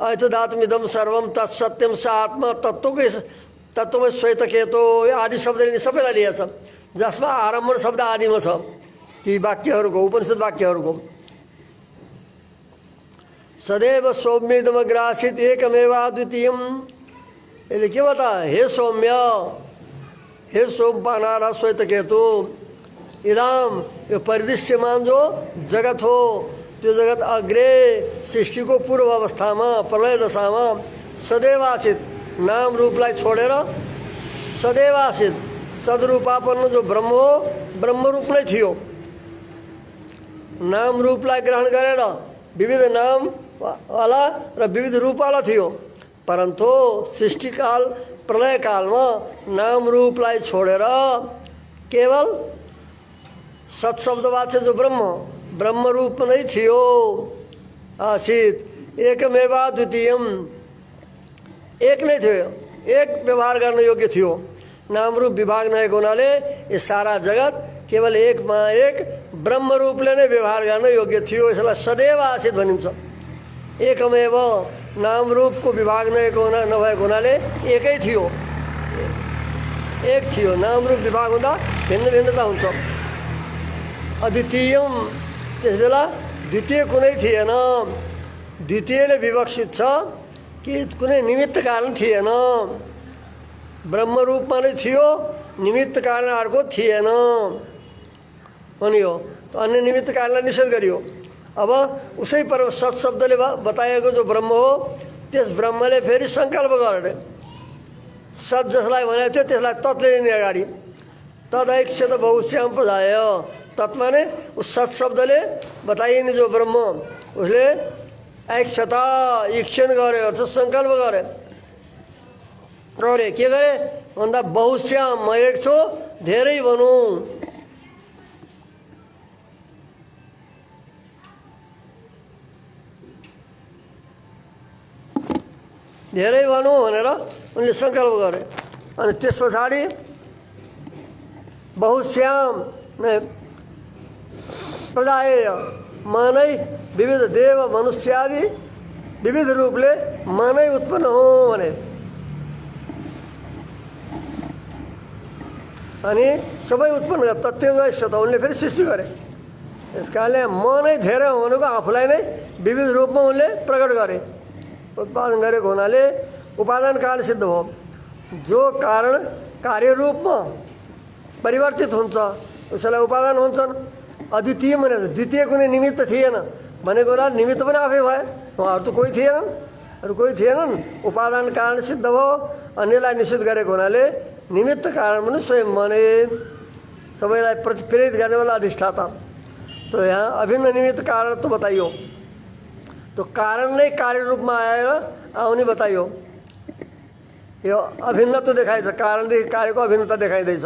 ऐतदात्मिदम सर्वम तत्सत्यम स आत्मा तत्त्वमै श्वेत केतो आदि शब्दले सबैलाई लिएछ, जसमा आरम्भण शब्द आदिमा छ ती वाक्यहरूको उपनिषद वाक्यहरूको। सदैव सौम्यदमग्रासित एकमेवा द्वितीयम यसले के बता हे सौम्य हे सोमपानारा श्वेत केतु इदाम यो परिदृश्यमान जो जगत हो त्यो जगत अग्रे सृष्टिको पूर्व अवस्थामा प्रलय दशामा सदैव आसित नाम रूपलाई छोडेर सदैव आसित सदरूपापन्न जो ब्रह्म हो ब्रह्म रूप नै थियो। नाम रूपलाई ग्रहण गरेर विविध नाम वाला र विविध रूपवाला थियो, परन्तु सृष्टिकाल प्रलयकालमा नाम रूपलाई छोडेर केवल सत्शब्दवाच्य जो ब्रह्म रूप नै थियो आसित। एकमेवा द्वितीयम एक नै थियो, एक व्यवहार गर्न योग्य थियो। नाम रूप विभाग नभएको हुनाले यो सारा जगत केवल एकमा एक ब्रह्म रूपले नै व्यवहार गर्न योग्य थियो। यसलाई सदैव आसित भनिन्छ। एकमेव नाम रूपको विभाग नभएको हुनाले एकै थियो, एक थियो। नाम रूप विभाग हुँदा भिन्न भिन्नता हुन्छ। अद्वितीयम त्यसबेला द्वितीय कुनै थिएन। द्वितीयले विवक्षित छ कि कुनै निमित्त कारण थिएन, ब्रह्म रूपमा नै थियो, निमित्त कारण अर्को थिएन भनियो। त अन्य निमित्त कारणलाई निषेध गरियो। अब उसै पर सत्शब्दले बताएको जो ब्रह्म हो त्यस ब्रह्मले फेरि सङ्कल्प गरेर सत जसलाई भनेको थियो त्यसलाई तत्ले लिने अगाडि तदैक्षत बहुश्याम प्रजाय तत्मा नै उस सत्शब्दले बताइने जो ब्रह्म उसले ऐक्षता ईक्षण गरे अर्थ सङ्कल्प गरे। के गरे भन्दा बहुश्याम म एक छु धेरै भनौँ। धेरै भनौँ भनेर उनले सङ्कल्प गरे। अनि त्यस पछाडि बहुश्याम नै प्रजाय म नै विविध देव मनुष्य आदि विविध रूपले म नै उत्पन्न हो भने अनि सबै उत्पन्न गरे। तत्त्वैश्य त उनले फेरि सृष्टि गरे। यस कारणले म नै धेरै हो भनेको आफूलाई नै विविध रूपमा उनले प्रकट गरे, उत्पादन गरेको हुनाले उपादान कारण सिद्ध हो। जो कारण कार्य रूपमा परिवर्तित हुन्छ उसलाई उपादान हुन्छन्। अद्वितीय भने द्वितीय कुनै निमित्त थिएन भनेको हुनाले निमित्त पनि आफै भए, उहाँहरू त कोही थिएनन्, अरू कोही थिएनन्। उपादान कारण सिद्ध भयो। अन्यलाई निषेध गरेको हुनाले निमित्त कारण पनि स्वयं बने, सबैलाई प्रेरित गर्नेवाला अधिष्ठाता। तो यहाँ अभिन्न निमित्त कारण तो बताइयो। तो कारण नै कार्य रूपमा आएर आउने बताइयो। यो अभिन्नता देखाइछ, कारणदेखि कार्यको अभिन्नता देखाइँदैछ।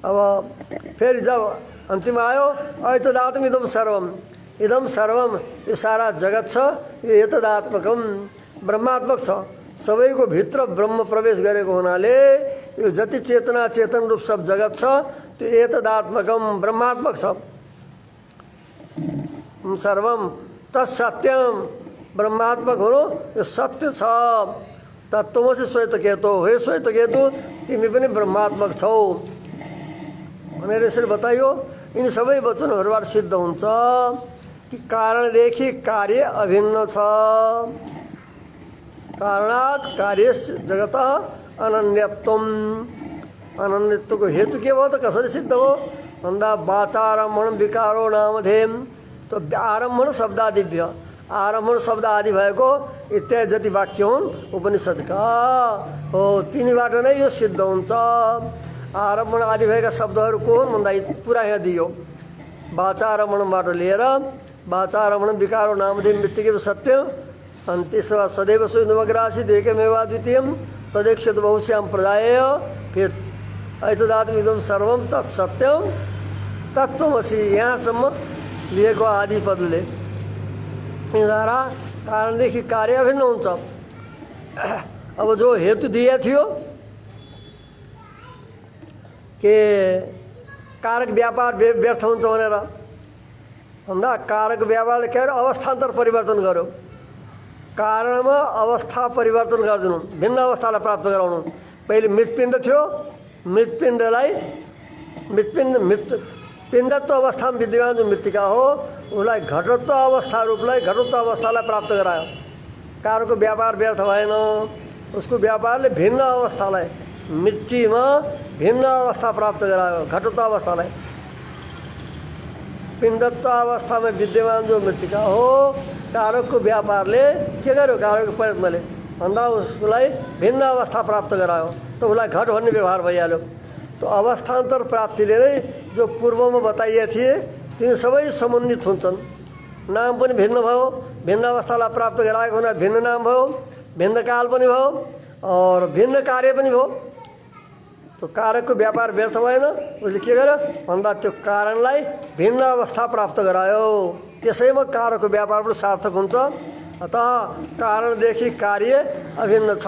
अब फेरि जब अन्तिम आयो ऐतदात्म इदम सर्वम, इदम सर्वम यो सारा जगत छ यो एतदात्मकम ब्रह्मात्मक छ। सबैको भित्र ब्रह्म प्रवेश गरेको हुनाले यो जति चेतना चेतन रूप सब जगत छ त्यो एतदात्मकम ब्रह्मात्मक छ। सर्वम तत्सत्यम ब्रह्मात्मक हुनु यो सत्य छ। तत्त्वमसि श्वेत केतु, हे श्वेत केतु तिमी पनि ब्रह्मात्मक छौ भनेर यसरी बताइयो। यिनी सबै वचनहरूबाट सिद्ध हुन्छ कि कारणदेखि कार्य अभिन्न छ। कारणात् कार्य जगत अनन्यत्वम, अनन्यत्वको हेतु के भयो त कसरी सिद्ध हो भन्दा वाचारम्भण विकारो नामधेयम। तो आरम्भण शब्दादिभ्य आरम्भण शब्द आदि भएको इत्यादि जति वाक्य हुन् उपनिषद्का हो तिनीबाट नै यो सिद्ध हुन्छ। आरम्भण आदि भएका शब्दहरू को हुन् भन्दा पुरा यहाँ दियो। वाचारम्भणबाट लिएर वाचारम्भण विकारो नामधेय मृत्तिके सत्य अनि त्यसो बाद सदैव सुन्दमग्रासी एकमेवा द्वितीयम तदेक्षत बहुश्याम प्रदाय फिर ऐतदात्मिदम सर्वम तत्सत्यम तत्त्वमसि यहाँसम्म लिएको आदि पदले यिनीद्वारा कारणदेखि कार्य अभिन्न हुन्छ। अब जो हेतु दिए थियो कि कारक व्यापार व्यर्थ हुन्छ भनेर भन्दा कारक व्यापारले के गर्यो अवस्थान्तर परिवर्तन गर्यो। कारणमा अवस्था परिवर्तन गरिदिनु भिन्न अवस्थालाई प्राप्त गराउनु। पहिले मृतपिण्ड थियो मृतपिण्डलाई पिण्डत्व अवस्थामा विद्यमान जो मृत्तिका हो उसलाई घटत्व अवस्था रूपलाई घटत्व अवस्थालाई प्राप्त गरायो। कारको व्यापार व्यर्थ भएन। उसको व्यापारले भिन्न अवस्थालाई मिट्टीमा भिन्न अवस्था प्राप्त गरायो घटत्व अवस्थालाई। पिण्डत्व अवस्थामा विद्यमान जो मृत्तिका हो कारकको व्यापारले के गर्यो कारकको प्रयत्नले भन्दा उसलाई भिन्न अवस्था प्राप्त गरायो त उसलाई घट भन्ने व्यवहार भइहाल्यो। तो अवस्थान्तर प्राप्तिले नै जो पूर्वमा बताइए थिए ती सबै समुन्नित हुन्छन्। नाम पनि भिन्न भयो भिन्न अवस्थालाई प्राप्त गराएको हुँदा भिन्न नाम भयो भिन्न काल पनि भयो और भिन्न कार्य पनि भयो। तो कारकको व्यापार व्यर्थ भएन। उसले के गर्यो भन्दा त्यो कारणलाई भिन्न अवस्था प्राप्त गरायो। त्यसैमा कारकको व्यापार पनि सार्थक हुन्छ। अतः कारणदेखि कार्य अभिन्न छ।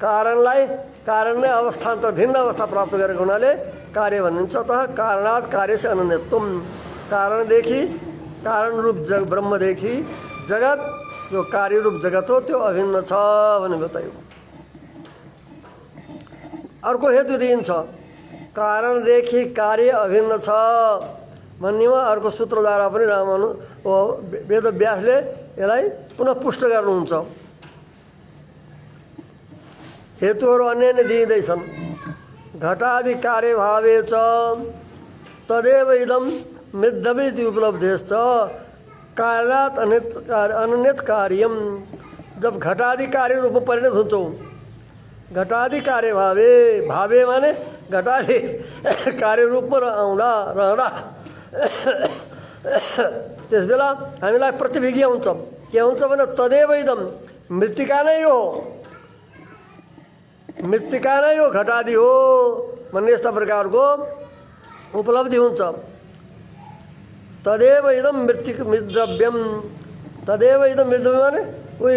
कारण नै अवस्थान्तर भिन्न अवस्था प्राप्त गरेको हुनाले कार्य भनिन्छ। अतः कारणात् कार्य से अनन्यत्वम कारणदेखि कारण रूप ब्रह्मदेखि जगत जो कार्य रूप जगत हो त्यो अभिन्न छ भने बतायो। अर्को हेतु दिइन्छ कारणदेखि कार्य अभिन्न छ भन्नेमा अर्को सूत्रद्वारा पनि रामानु वेदव्यासले यसलाई पुनः पुष्ट गर्नुहुन्छ। हेतुहरू अन्य नै दिइँदैछन्। घटादि कार्य भावे च तदेव इदम मिथ्यमिति उपलब्धेश्च कारणात् अनन्यत कार्यम। जब घटादि कार्य रूप में परिणत हुन्छौँ घटादि कार्य भावे माने घटादि कार्य रूपमा रहँदा त्यस बेला हामीलाई प्रतिभिज्ञा हुन्छ। के हुन्छ भने तदेव इदम मृत्तिका नै हो मृत्तिका नै हो घटादि हो भन्ने यस्ता प्रकारको उपलब्धि हुन्छ। तदेव इदम मृद्रव्यम तदेव इदम मृद्रव्यम माने उही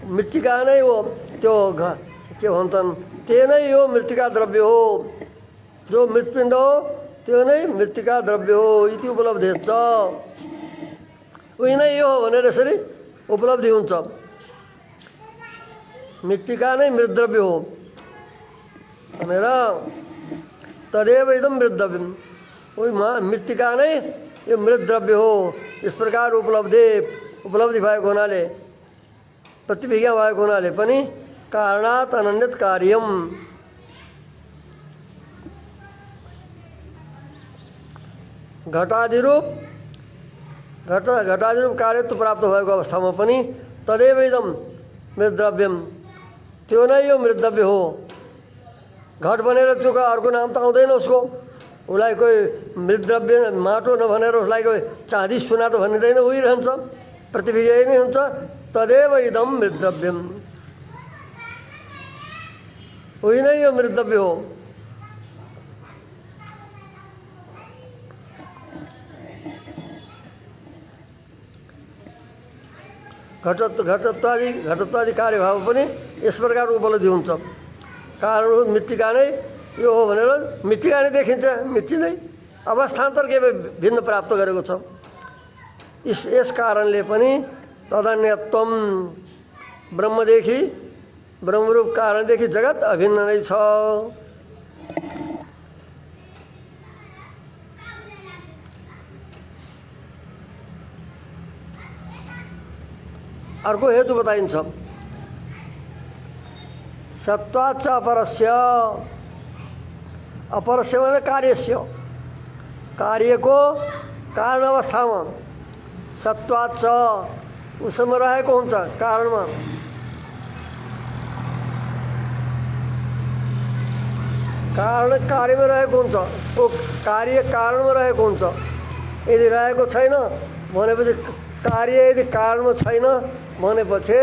मृत्तिका नै हो त्यो के भन्छन् त्यो नै हो मृत्तिका द्रव्य हो। जो मृत्पिण्ड हो त्यो नै मृत्तिका द्रव्य हो इति उपलब्धि छ। उही नै हो भनेर यसरी उपलब्धि हुन्छ। मृत्तिका नै मृद्रव्य हो भनेर तदेव इदम मृद्रव्यम उही मृत्तिका नै यो मृद्रव्य हो। इस प्रकार उपलब्धि भएको हुनाले प्रतिभिज्ञा भएको हुनाले पनि कारणात् अनन्यत कार्यम घटादि रूप कार्यत्व प्राप्त भएको अवस्थामा पनि तदेव इदम मृद्रव्यम त्यो नै यो मृद्रव्य हो। घट भनेर त्यो अर्को नाम त आउँदैन उसको। उसलाई कोही मृद्रव्य माटो नभनेर उसलाई कोही चाँदी सुना त भनिँदैन। उही रहन्छ प्रतिभिज्ञा नै हुन्छ तदेव इदम मृद्रव्यम उही नै यो मृद्रव्य हो। घटत्वादि कार्य भाव पनि यस प्रकार उपलब्धि हुन्छ। कारण मृत्तिका नै यो हो भनेर मृत्तिका नै देखिन्छ। मृत्यु नै अवस्थान्तर के भिन्न प्राप्त गरेको छ। यस कारणले पनि तदन्यत्वम ब्रह्मदेखि ब्रह्मरूप कारणदेखि जगत अभिन्न नै छ। अर्को हेतु बताइन्छ सत्वाच्च अपरस्य अपरस्य माने कार्यस्य कार्यको कारण अवस्थामा सत्वाच्च उसमा रहेको हुन्छ कारणमा। कारण कार्यमा रहेको हुन्छ, ओ कार्य कारणमा रहेको हुन्छ। यदि रहेको छैन भनेपछि कार्य यदि कारणमा छैन भनेपछि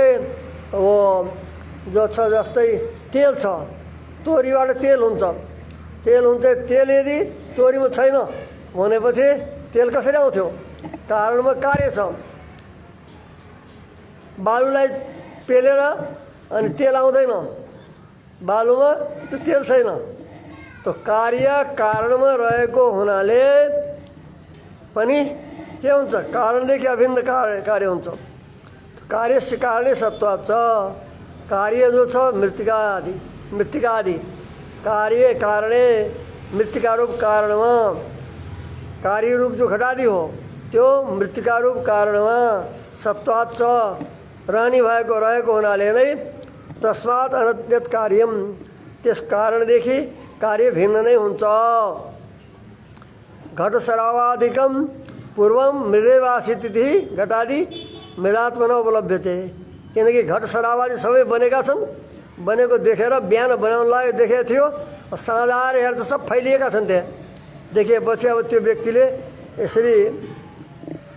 जो छ जस्तै तेल छ, तोरीबाट तेल हुन्छ, तेल यदि तोरीमा छैन भनेपछि तेल कसरी आउँथ्यो? कारणमा कार्य छ। बालुलाई पेलेर अनि तेल आउँदैन, बालुमा त्यो तेल छैन। तो कार्य कारणमा रहेको हुनाले पनि के हुन्छ? कारणदेखि अभिन्न कार्य हुन्छ। कार्यस्य कारणे सत्वात् छ। कार्य जो छ मृत्तिका आदि कार्य कारणे मृत्तिका रूप कारणमा, कार्य रूप जो घटादि हो त्यो मृत्तिका रूप कारणमा सत्वात् छ रहने रहेको हुनाले नै तस्मात् अनन्यत कार्यम, त्यस कारणदेखि कार्य भिन्न नै हुन्छ। घटसरावादिकम पूर्वम मृदेवासित इति घटादि मृदात्मन उपलभ्यते। किनकि घट सरावादि सबै बनेका छन्, बनेको देखेर बिहान बनाउन लाग्यो देखेको थियो, साँझ आएर हेर्छ सब फैलिएका छन्। त्यहाँ देखेपछि अब त्यो व्यक्तिले यसरी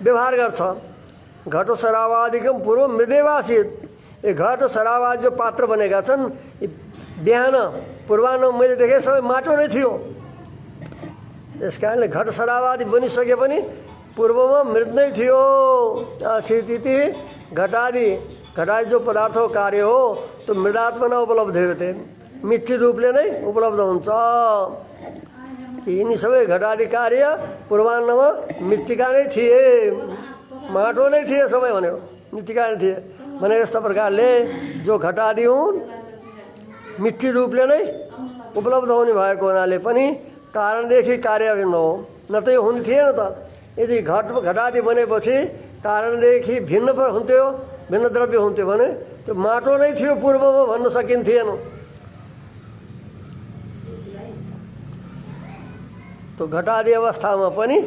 व्यवहार गर्छ। घट सरावादिकम पूर्व मृदेवासित, ये घट सरावाद जो पात्र बनेका छन् बिहान पूर्वाह्न मैले देखेँ सबै माटो नै थियो। त्यस कारणले घट सरावादि बनिसके पनि पूर्वमा मृद नै थियो। आसित इति घटादि जो पदार्थ हो कार्य हो तो मृदात्मना उपलब्ध होते, मिट्टी रूपले नै उपलब्ध हुन्छ। यिनी सबै घटादि कार्य पूर्वाह्नमा मृत्तिका नै थिए, माटो नै थिए सबै भन्यो, मृत्तिका नै थिए भने यस्ता प्रकारले जो घटादि हुन् मिट्टी रूपले नै उपलब्ध हुने भएको हुनाले पनि कारणदेखि कार्य भिन्न हो, न त यो हुने थिएन त। यदि घटादि बनेपछि कारणदेखि भिन्न हुन्थ्यो, भिन्न द्रव्य हुन्थ्यो भने त्यो माटो नै थियो पूर्वमा भन्न सकिन्थेन। तो घटादि अवस्थामा पनि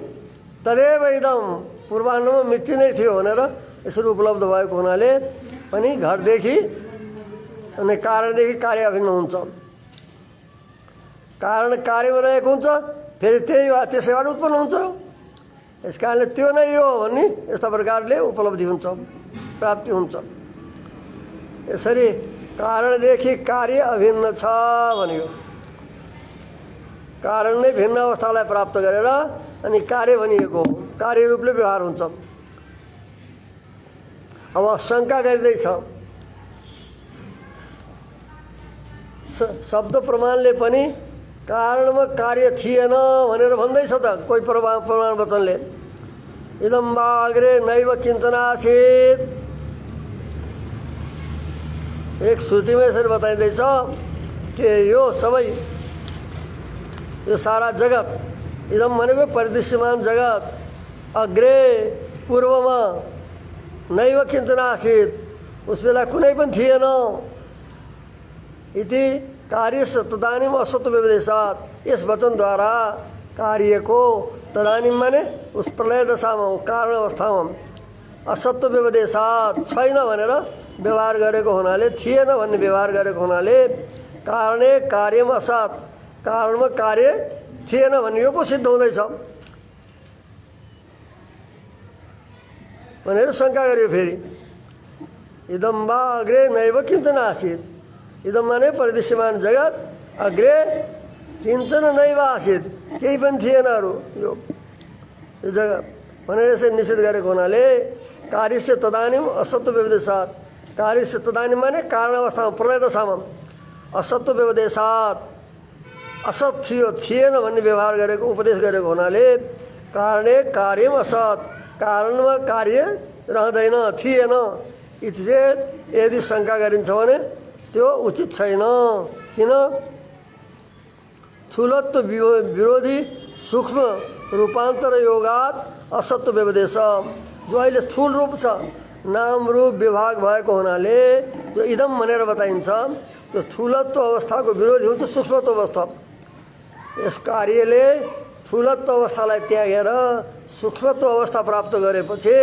तदेव इदम पूर्वाह्नमा मिट्टी नै थियो भनेर यसरी उपलब्ध भएको हुनाले पनि घटदेखि अनि कारणदेखि कार्य अभिन्न हुन्छ। कारण कार्यमा रहेको हुन्छ, फेरि त्यसैबाट उत्पन्न हुन्छ। यस कारणले त्यो नै हो भन्ने यस्ता प्रकारले उपलब्धि हुन्छ, प्राप्ति हुन्छ। यसरी कारणदेखि कार्य अभिन्न छ भनियो। कारण नै भिन्न अवस्थालाई प्राप्त गरेर अनि कार्य भनिएको हो, कार्य रूपले व्यवहार हुन्छ। अब शङ्का गरिँदैछ, शब्द प्रमाणले पनि कारणमा कार्य थिएन भनेर भन्दैछ त कोही प्रमाण वचनले। इदम वा अग्रे नैव किञ्चन आसीत्, एक श्रुतिमा यसरी बताइँदैछ कि यो सबै यो सारा जगत, इदम भनेको परिदृश्यमान जगत, अग्रे पूर्वमा नैव किञ्चन आसीत्, उस बेला कुनै पनि थिएन। इति कार्य तदानीम असत्व व्यवदेशात, इस वचनद्वारा कार्यको तदानीम माने उस प्रलय दशामा कारण अवस्थामा असत्व व्यवदेशात छैन भनेर व्यवहार गरेको हुनाले, थिएन भन्ने व्यवहार गरेको हुनाले कारणे कार्यमा असत, कारणमा कार्य थिएन भन्ने यो पो सिद्ध हुँदैछ भनेर शङ्का गर्यो। फेरि इदम वा अग्रे नैव किञ्चन आसीत्, इदम माने परिदृश्यमान जगत, अग्रे किञ्चन नैव आसीत्, केही पनि थिएन अरू यो जगत भनेर यसरी निषेध गरेको हुनाले कार्यस्य तदानीम असत्व व्यवदेशात, कार्यस्य तदानीम माने कारण अवस्थामा प्रलय दशामा असत्व व्यवदेशात असत थियो, थिएन भन्ने व्यवहार गरेको उपदेश गरेको हुनाले कारणे कार्यम असत, कारणमा कार्य रहँदैन, थिएन। इति चेत यदि शङ्का गरिन्छ भने त्यो उचित छैन। किन? स्थूलत्व विरोधी सूक्ष्म रूपान्तर योगात असत्व व्यवदेश, जो अहिले स्थूल रूप छ, नाम रूप विभाग भएको हुनाले जो इदम भनेर बताइन्छ त्यो स्थूलत्व अवस्थाको विरोधी हुन्छ सूक्ष्मत्व अवस्था। यस कार्यले स्थूलत्व अवस्थालाई त्यागेर सूक्ष्मत्व अवस्था प्राप्त गरेपछि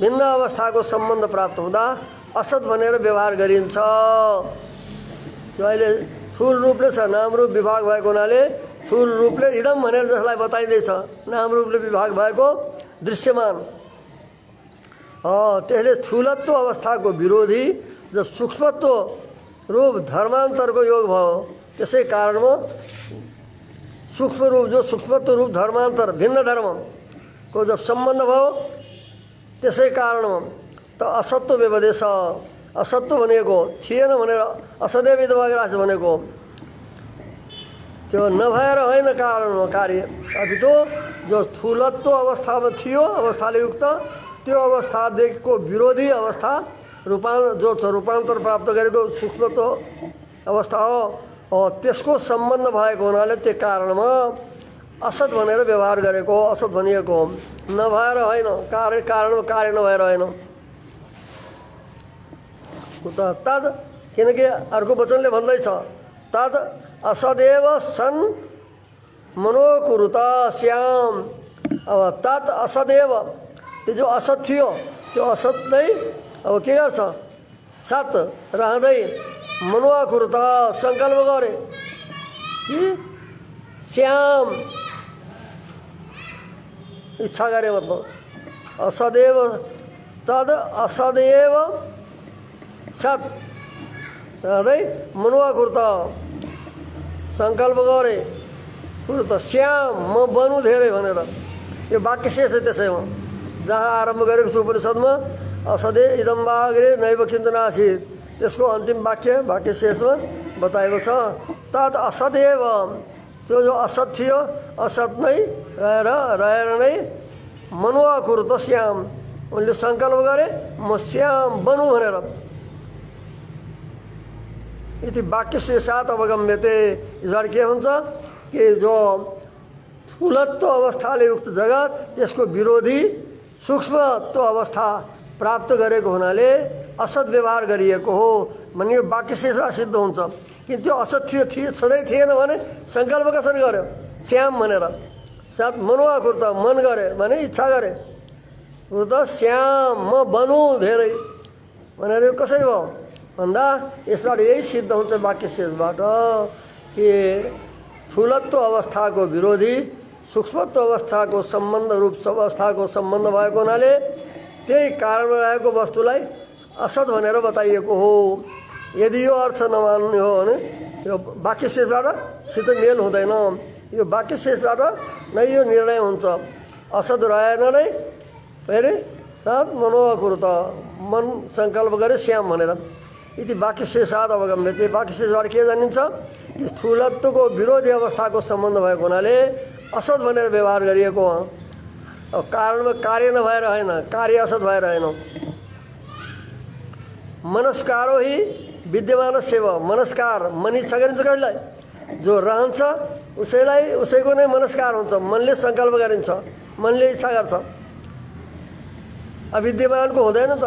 भिन्न अवस्थाको सम्बन्ध प्राप्त हुँदा असत भनेर व्यवहार गरिन्छ। यो अहिले थुल रूपले छ, नाम रूप विभाग भएको हुनाले थुल रूपले इदम भनेर जसलाई बताइँदैछ, नाम रूपले विभाग भएको दृश्यमान, त्यसले स्थूलत्व अवस्थाको विरोधी जब सूक्ष्मत्व रूप धर्मान्तरको योग भयो, त्यसै कारणमा सूक्ष्म रूप जो सूक्ष्मत्व रूप धर्मान्तर भिन्न धर्मको जब सम्बन्ध भयो, त्यसै कारणमा त असत्व व्यवदेश, असत्व भनेको थिएन भनेर असदैव इदमग्रास भनेको त्यो नभएर होइन कारणमा कार्य, अपितु जो स्थूलत्व अवस्थामा थियो अवस्थाले युक्त त्यो अवस्थादेखिको विरोधी अवस्था जो छ रूपान्तर प्राप्त गरेको सूक्ष्मत्व अवस्था हो, त्यसको सम्बन्ध भएको हुनाले त्यो कारणमा असत भनेर व्यवहार गरेको, असत भनिएको नभएर होइन, कारण कार्य नभएर होइन। तद किनकि अर्को वचनले भन्दैछ तद असदेव सन् मनोकुरुत श्याम। अब तत् असदेव त्यो जो असत थियो त्यो असत नै अब के गर्छ, सत रहँदै मनुवाकुरुत सङ्कल्प गरे श्याम, इच्छा गरे, मतलब असदेव तद असदेव सत रहँदै मनुवाकुरुत सङ्कल्प गरे कुरुत श्याम म बनु धेरै भनेर। यो वाक्य शेष है त्यसैमा जहाँ आरम्भ गरेको छु उपनिषदमा असदे इदम वा अग्रे नैव किञ्चन आसीत्, त्यसको अन्तिम वाक्य शेषमा बताएको छ तद असदेव, त्यो जो असत थियो असत नै रहेर नै मनुवा कुरुत श्याम, उनले सङ्कल्प गरे म श्याम बनु भनेर। यति वाक्य शेषात् अवगम्यते, यसबाट के हुन्छ कि जो स्थूलत्व अवस्थाले युक्त जगत त्यसको विरोधी सूक्ष्मत्व अवस्था प्राप्त गरेको हुनाले असत व्यवहार गरिएको हो भन्ने वाक्य शेषबाट सिद्ध हुन्छ। किन त्यो असत थियो सधैँ थिएन भने सङ्कल्प कसरी गर्यो श्याम भनेर, साथ मनुवा कुर्त मन गरे भने इच्छा गरे कुर्त श्याम म बनु धेरै भनेर यो कसरी भयो भन्दा यसबाट यही सिद्ध हुन्छ वाक्य शेषबाट कि स्थूलत्व अवस्थाको विरोधी सूक्ष्मत्व अवस्थाको सम्बन्ध रूप अवस्थाको सम्बन्ध भएको हुनाले त्यही कारणमा रहेको वस्तुलाई असत भनेर बताइएको हो। यदि यो अर्थ नमान्ने हो भने यो वाक्य शेषबाट सित मेल हुँदैन, यो वाक्य शेषबाट नै यो निर्णय हुन्छ असत रहेन नै फेरि साथ मनोकुरुत मन सङ्कल्प गरे श्याम भनेर। यदि वाक्य शेषात् अवगम्यते, वाक्य शेषबाट के जानिन्छ कि स्थूलत्वको विरोधी अवस्थाको सम्बन्ध भएको हुनाले असत भनेर व्यवहार गरिएको हो। अब कारणमा कार्य नभएर होइन, कार्य असत भएर होइन। मनस्कारो ही विद्यमान सेवा, मनस्कार मन इच्छा गरिन्छ कहिलेलाई जो रहन्छ उसैको नै मनस्कार हुन्छ, मनले सङ्कल्प गरिन्छ, मनले इच्छा गर्छ। अविद्यमानको हुँदैन त,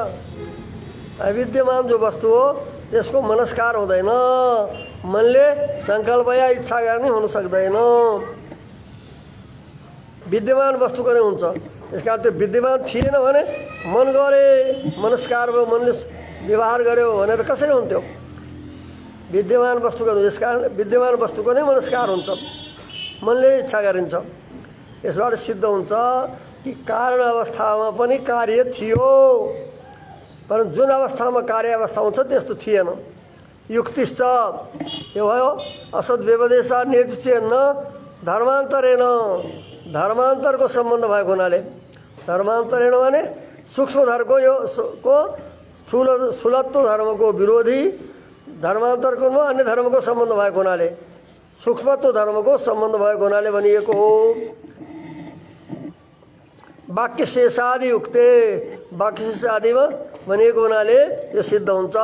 अविद्यमान जो वस्तु हो त्यसको मनस्कार हुँदैन, मनले सङ्कल्प या इच्छा गर्ने हुन सक्दैन, विद्यमान वस्तुको नै हुन्छ। यस कारण त्यो विद्यमान थिएन भने मन गरे मनस्कार भयो, मनले व्यवहार गर्यो भनेर कसरी हुन्थ्यो, विद्यमान वस्तुको। यस कारण विद्यमान वस्तुको नै मनस्कार हुन्छ, मनले इच्छा गरिन्छ। यसबाट सिद्ध हुन्छ कि कारण अवस्थामा पनि कार्य थियो, तर जुन अवस्थामा कार्य अवस्था हुन्छ त्यस्तो थिएन। युक्तिश्च यो भयो असद व्यवदेशा नियतिचेन्न धर्मान्तरेण, धर्मान्तरको सम्बन्ध भएको हुनाले, धर्मान्तरेण भने सूक्ष्म धर्मको यो को स्थूलत्व धर्मको विरोधी धर्मान्तरको अन्य धर्मको सम्बन्ध भएको हुनाले, सूक्ष्मत्व धर्मको सम्बन्ध भएको हुनाले भनिएको हो। वाक्य शेषादि युक्ते, वाक्य शेष आदिमा भनिएको हुनाले यो सिद्ध हुन्छ।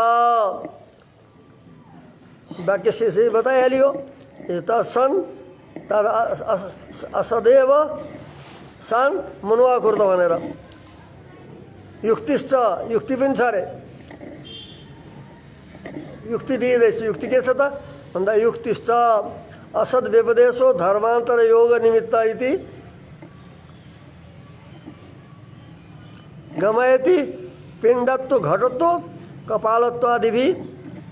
वाक्य शेष बताइहालियो तत्सन् तद असदेव सन् मनुवा कुर्त भनेर। युक्तिश्च युक्ति पनि छ अरे, युक्ति दिइँदैछ। युक्ति के छ त भन्दा युक्तिश्च असद व्यपदेशो धर्मान्तर योग निमित्त इति गमयति पिंडत्व घटत्व कपालत्वादि भी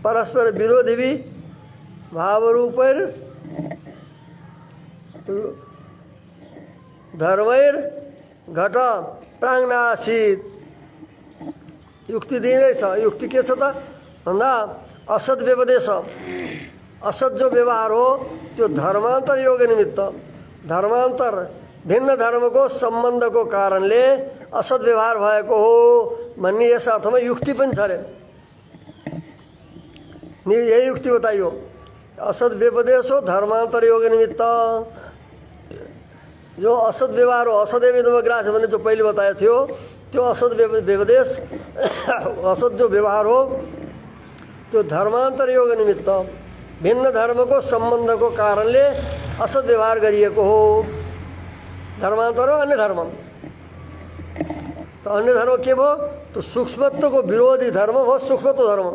परस्पर विरोधी भी भावरूपैर धर्मैर घट प्राङ्नासित। युक्ति दिँदैछ। युक्ति के छ त भन्दा असत व्यपदेश, असत जो व्यवहार हो त्यो धर्मान्तर योग निमित्त, धर्मान्तर भिन्न धर्मको सम्बन्धको कारणले असत व्यवहार भएको हो भन्ने यस अर्थमा युक्ति पनि छ अरे। यही युक्ति बताइयो। असत व्यपदेश हो धर्मान्तर योग निमित्त। जो असत व्यवहार हो, असदेव ग्रास भन्ने जो पहिले बताएको थियो त्यो असत व्यपदेश असत जो व्यवहार हो त्यो धर्मान्तर योग निमित्त भिन्न धर्मको सम्बन्धको कारणले असत व्यवहार गरिएको हो। धर्मान्तर हो अन्य धर्म। त अन्य धर्म के भयो? त सूक्ष्मत्वको विरोधी धर्म हो सूक्ष्मत्व धर्म।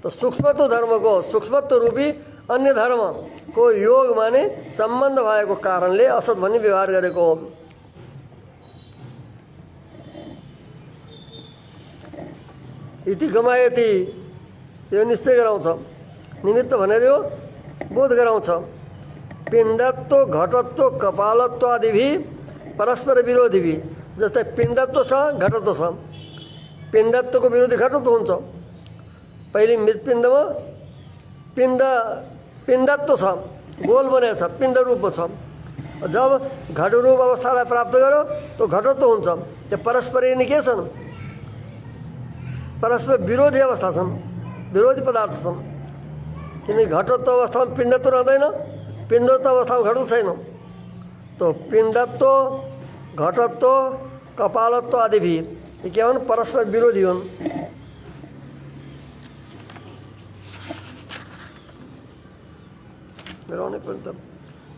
त सूक्ष्मत्व धर्मको सूक्ष्मत्व रूपी अन्य धर्मको योग माने सम्बन्ध भएको कारणले असत भन्ने व्यवहार गरेको हो। इति गमायति यो निश्चय गराउँछ। निमित्त भनेर यो बोध गराउँछ। पिण्डत्व घटत्व कपालत्व आदि भी परस्पर विरोधी भी। जस्तै पिण्डत्व छ घटत्व छ। पिण्डत्वको विरोधी घटत्व हुन्छ। पहिले मृतपिण्डमा पिण्डत्व छ, गोल बनेको छ, पिण्ड रूपमा छ। जब घटरूप अवस्थालाई प्राप्त गर्यो त्यो घटत्व हुन्छ। त्यो परस्पर यिनी के छन्? परस्पर विरोधी अवस्था छन्, विरोधी पदार्थ छन्। किनकि घटत्व अवस्थामा पिण्डत्व रहँदैन, पिण्डत्व अवस्थामा घटत्व छैन। तो पिण्डत्व घटत्व कपालत्व आदि भी ये क्या हुन्? परस्पर विरोधी हुन्।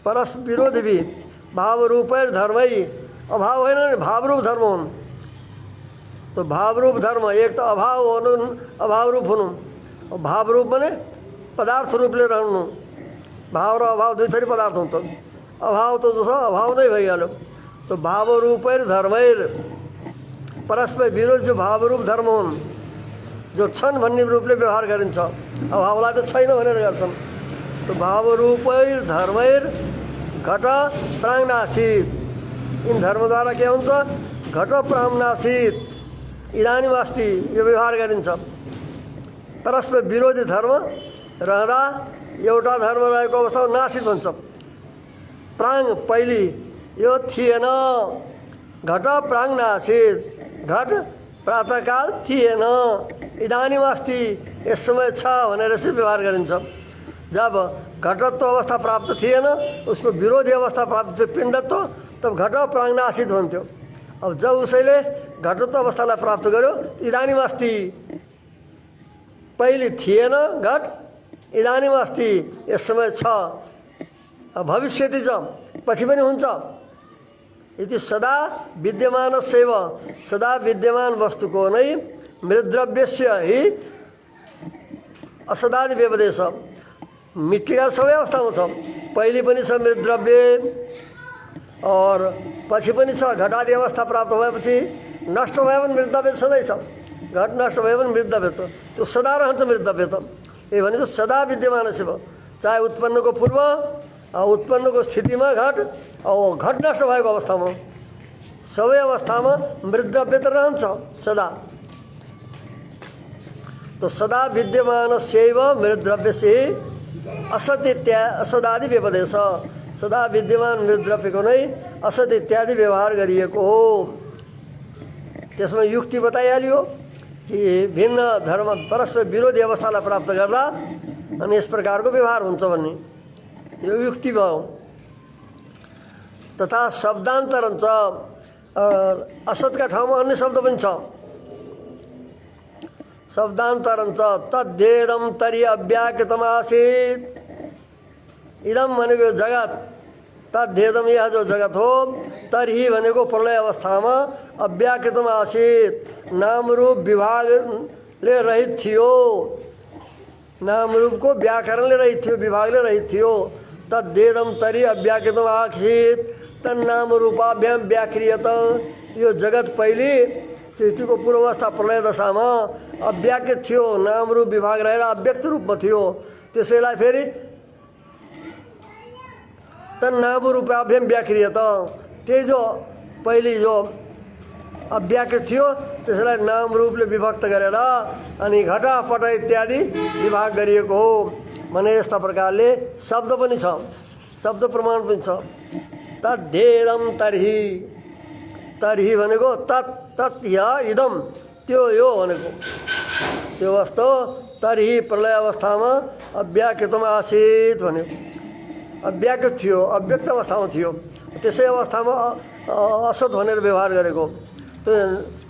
परस्पर विरोधी भी भाव रूपैर धर्मै। अभाव होइन नि, भावरूप धर्म हुन्। तो भावरूप धर्म एक त अभाव हुनु, अभाव रूप हुनु। भाव रूप माने पदार्थ रूपले रहनु। भाव र अभाव दुई थरी पदार्थ हुन्छ। अभाव त जो छ अभाव नै भइहाल्यो। तो भाव रूपैर धर्मैर परस्पर विरोध जो भावरूप धर्म हुन्, जो छन् भन्ने रूपले व्यवहार गरिन्छ। अभावलाई त छैन भनेर गर्छन्। तो भावरूपैर धर्मैर घट प्राङ्नासित। इन धर्मद्वारा के हुन्छ? घट प्राङ्नासित इदानीम अस्ति यो व्यवहार गरिन्छ। परस्पर विरोधी धर्म रहँदा एउटा धर्म रहेको अवस्थामा नासित हुन्छ। प्राङ पहिले यो थिएन, घट प्राङ्नासित। घट प्रातःकाल थिएन, इदानीम अस्ति यस समय छ भनेर यसरी व्यवहार गरिन्छ। जब घटत्व अवस्था प्राप्त थिएन, उसको विरोधी अवस्था प्राप्त थियो पिण्डत्व, तब घट प्राङ्नासित हुन्थ्यो। अब जब उसैले घटत्व अवस्थालाई प्राप्त गर्यो, इदानीम अस्ति। पहिले थिएन घट, इदानीम अस्ति यस समय छ, भविष्यति छ, पछि पनि हुन्छ। इति सदा विद्यमानस्यैव, सदा विद्यमान वस्तुको नै मृद्द्रव्यस्य हि असदादि व्यपदेश। मिट्टीका सबै अवस्थामा छ। पहिले पनि छ मृद्द्रव्य और पछि पनि छ। घटादि अवस्था प्राप्त भएपछि नष्ट भए पनि मृद्द्रव्य छँदैछ। घट नष्ट भए पनि मृद्द्रव्य त त्यो सदा रहन्छ। मृद्द्रव्य त यही भनेको सदा विद्यमान शिव। चाहे उत्पन्नको पूर्व उत्पन्नको स्थितिमा घट और घट नष्ट भएको अवस्थामा सबै अवस्थामा मृद्द्रव्य त रहन्छ सदा। तो सदा विद्यमानस्यैव मृद्द्रव्यस्य असत असदादि व्यपदेश। सदा विद्यमान मृद्द्रव्यको नै असत इत्यादि व्यवहार गरिएको हो। त्यसमा युक्ति बताइहाल्यो कि भिन्न धर्म परस्पर विरोधी अवस्थालाई प्राप्त गर्दा अनि यस प्रकारको व्यवहार हुन्छ भन्ने यो युक्ति भयो। तथा शब्दान्तरण छ। असतका ठाउँमा अन्य शब्द पनि छ। शब्दान्तरण छ। तद्धेदम तरि अव्याकृतम आसीत्। इदम भनेको जगत, तद्धेदम यह जो जगत हो, तर्हि भनेको प्रलय अवस्थामा अव्याकृतम आसीत्। नामरूप विभागले रहित थियो। नामरूपको व्याकरणले रहित थियो, विभागले रहित थियो। तद्धेदम तरि अव्याकृतम आसीत् तन्नाम रूपाभ्याम व्याक्रियत। यो जगत पहिले सृष्टिको पूर्वावस्था प्रलय दशामा अव्याकृत थियो, नाम रूप विभाग रहेर अव्यक्त रूपमा थियो। त्यसैलाई फेरि तन्नाम रूपाभ्याम व्याक्रियत, त्यही जो पहिले जो अव्याकृत थियो त्यसलाई नाम रूपले विभक्त गरेर अनि घटापट इत्यादि विभाग गरिएको हो भने यस्ता प्रकारले शब्द पनि छ, शब्द प्रमाण पनि छ। तद्धेदम तर्हि, तर्हि भनेको तत् तत् या इदम, त्यो यो भनेको त्यो वस्तु तर्हि प्रलय अवस्थामा अव्याकृतमा आसीत् भन्यो। अव्याकृत थियो, अव्यक्त अवस्थामा थियो, त्यसै अवस्थामा असत भनेर व्यवहार गरेको। त्यो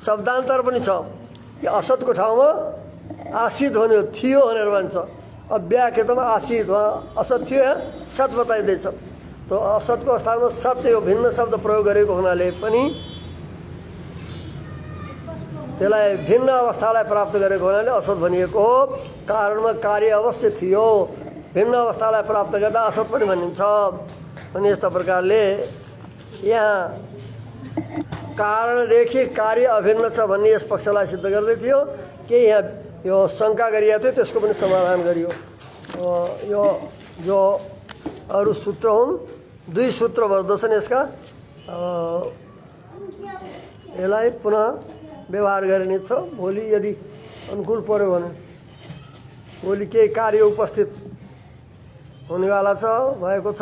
शब्दान्तर पनि छ कि असतको ठाउँमा आसित भन्यो, थियो भनेर भन्छ। अव्याकृतमा आसित, असत थियो, यहाँ सत बताइँदैछ। त असतको अवस्थामा सत्य यो भिन्न शब्द प्रयोग गरेको हुनाले पनि त्यसलाई भिन्न अवस्थालाई प्राप्त गरेको हुनाले असत भनिएको हो। कारणमा कार्य अवश्य थियो, भिन्न अवस्थालाई प्राप्त गर्दा असत पनि भनिन्छ। अनि यस्ता प्रकारले यहाँ कारणदेखि कार्य अभिन्न छ भन्ने यस पक्षलाई सिद्ध गर्दै थियो कि यहाँ यो शङ्का गरिएको थियो, त्यसको पनि समाधान गरियो। यो जो अरू सूत्र हुन्, 2 सूत्र बस्दछन् यसका, यसलाई पुनः व्यवहार गरिने छ। भोलि यदि अनुकूल पर्यो भने भोलि केही कार्य उपस्थित हुनेवाला छ, भएको छ,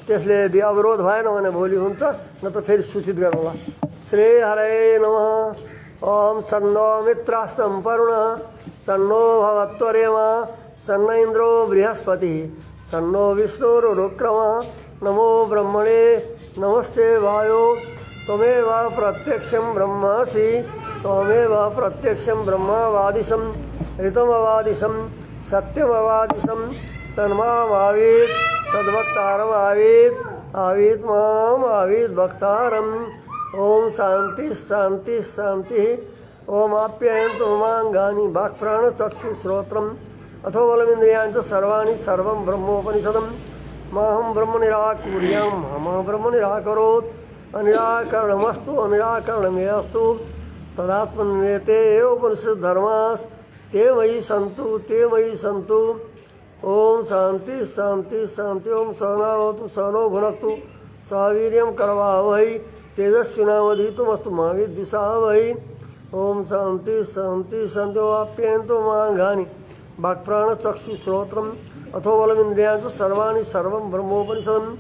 त्यसले यदि अवरोध भएन भने भोलि हुन्छ, नत्र फेरि सूचित गरौँला। श्री हरे नमः। ओम सन्नो मित्रः सम्परुणः, सन्नो भवत्वरेमा, सन्न इन्द्रो बृहस्पतिः, सन्नो विष्णुरुक्रमः। नमो ब्रह्मणे नमस्ते वायो, त्वमेव प्रत्यक्षं ब्रह्मासि, त्वमेव प्रत्यक्षं ब्रह्मवादिशं, ऋतमवादिशं, सत्यमवादिशं, तन्मामावीत् तद्वक्तारमावीत्, आवीत् माम् आवीत् वक्तारम्। ओम शांति शांति शांति। ओम आप्यायन्तु ममाङ्गानि वाक्प्राणचक्षुश्रोत्रम् अथो बलमिन्द्रियाणि सर्वाणि सर्वं ब्रह्मोपनिषदम्। माहं ब्रह्म निराकुर्यां मम ब्रह्म निराकरोत्। अनिराकरणमस्तु अनिराकरणमेऽस्तु तदात्मनियते एव उपनिषद धर्मास्, ते मयि सन्तु ते मयि सन्तु। ओम शांति शांति शांति। ओम सहनावतु सहनो भुनक्तु, सह वीर्यं करवावहै, तेजस्विनावधीतमस्तु मा विद्विषावहै। ओम शांति शांति शांति। ओम आप्यायन्तु ममाङ्गानि वाक्प्राणचक्षुश्रोत्रम् अथो बलमिन्द्रियाणि सर्वाणि सर्वं ब्रह्मोपनिषदम्।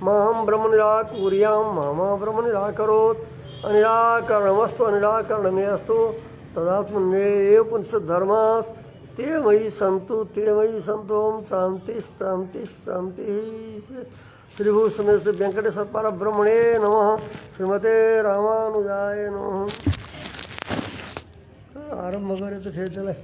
माहं ब्रह्म निराकुर्यां मम ब्रह्म निराकरोत्। अनिराकरणमस्तु अनिराकरणमेऽस्तु तदात्मन्येव उपनिषद धर्मास्, ते मयि सन्तु ते मयि सन्तु। ओम शांति शांति शांति। श्रीभूषमेश वेंकटेश्वर परब्रह्मणे नमः। श्रीमते रामानुजाय नमः। आरम्भ गरे त फेरि त्यसलाई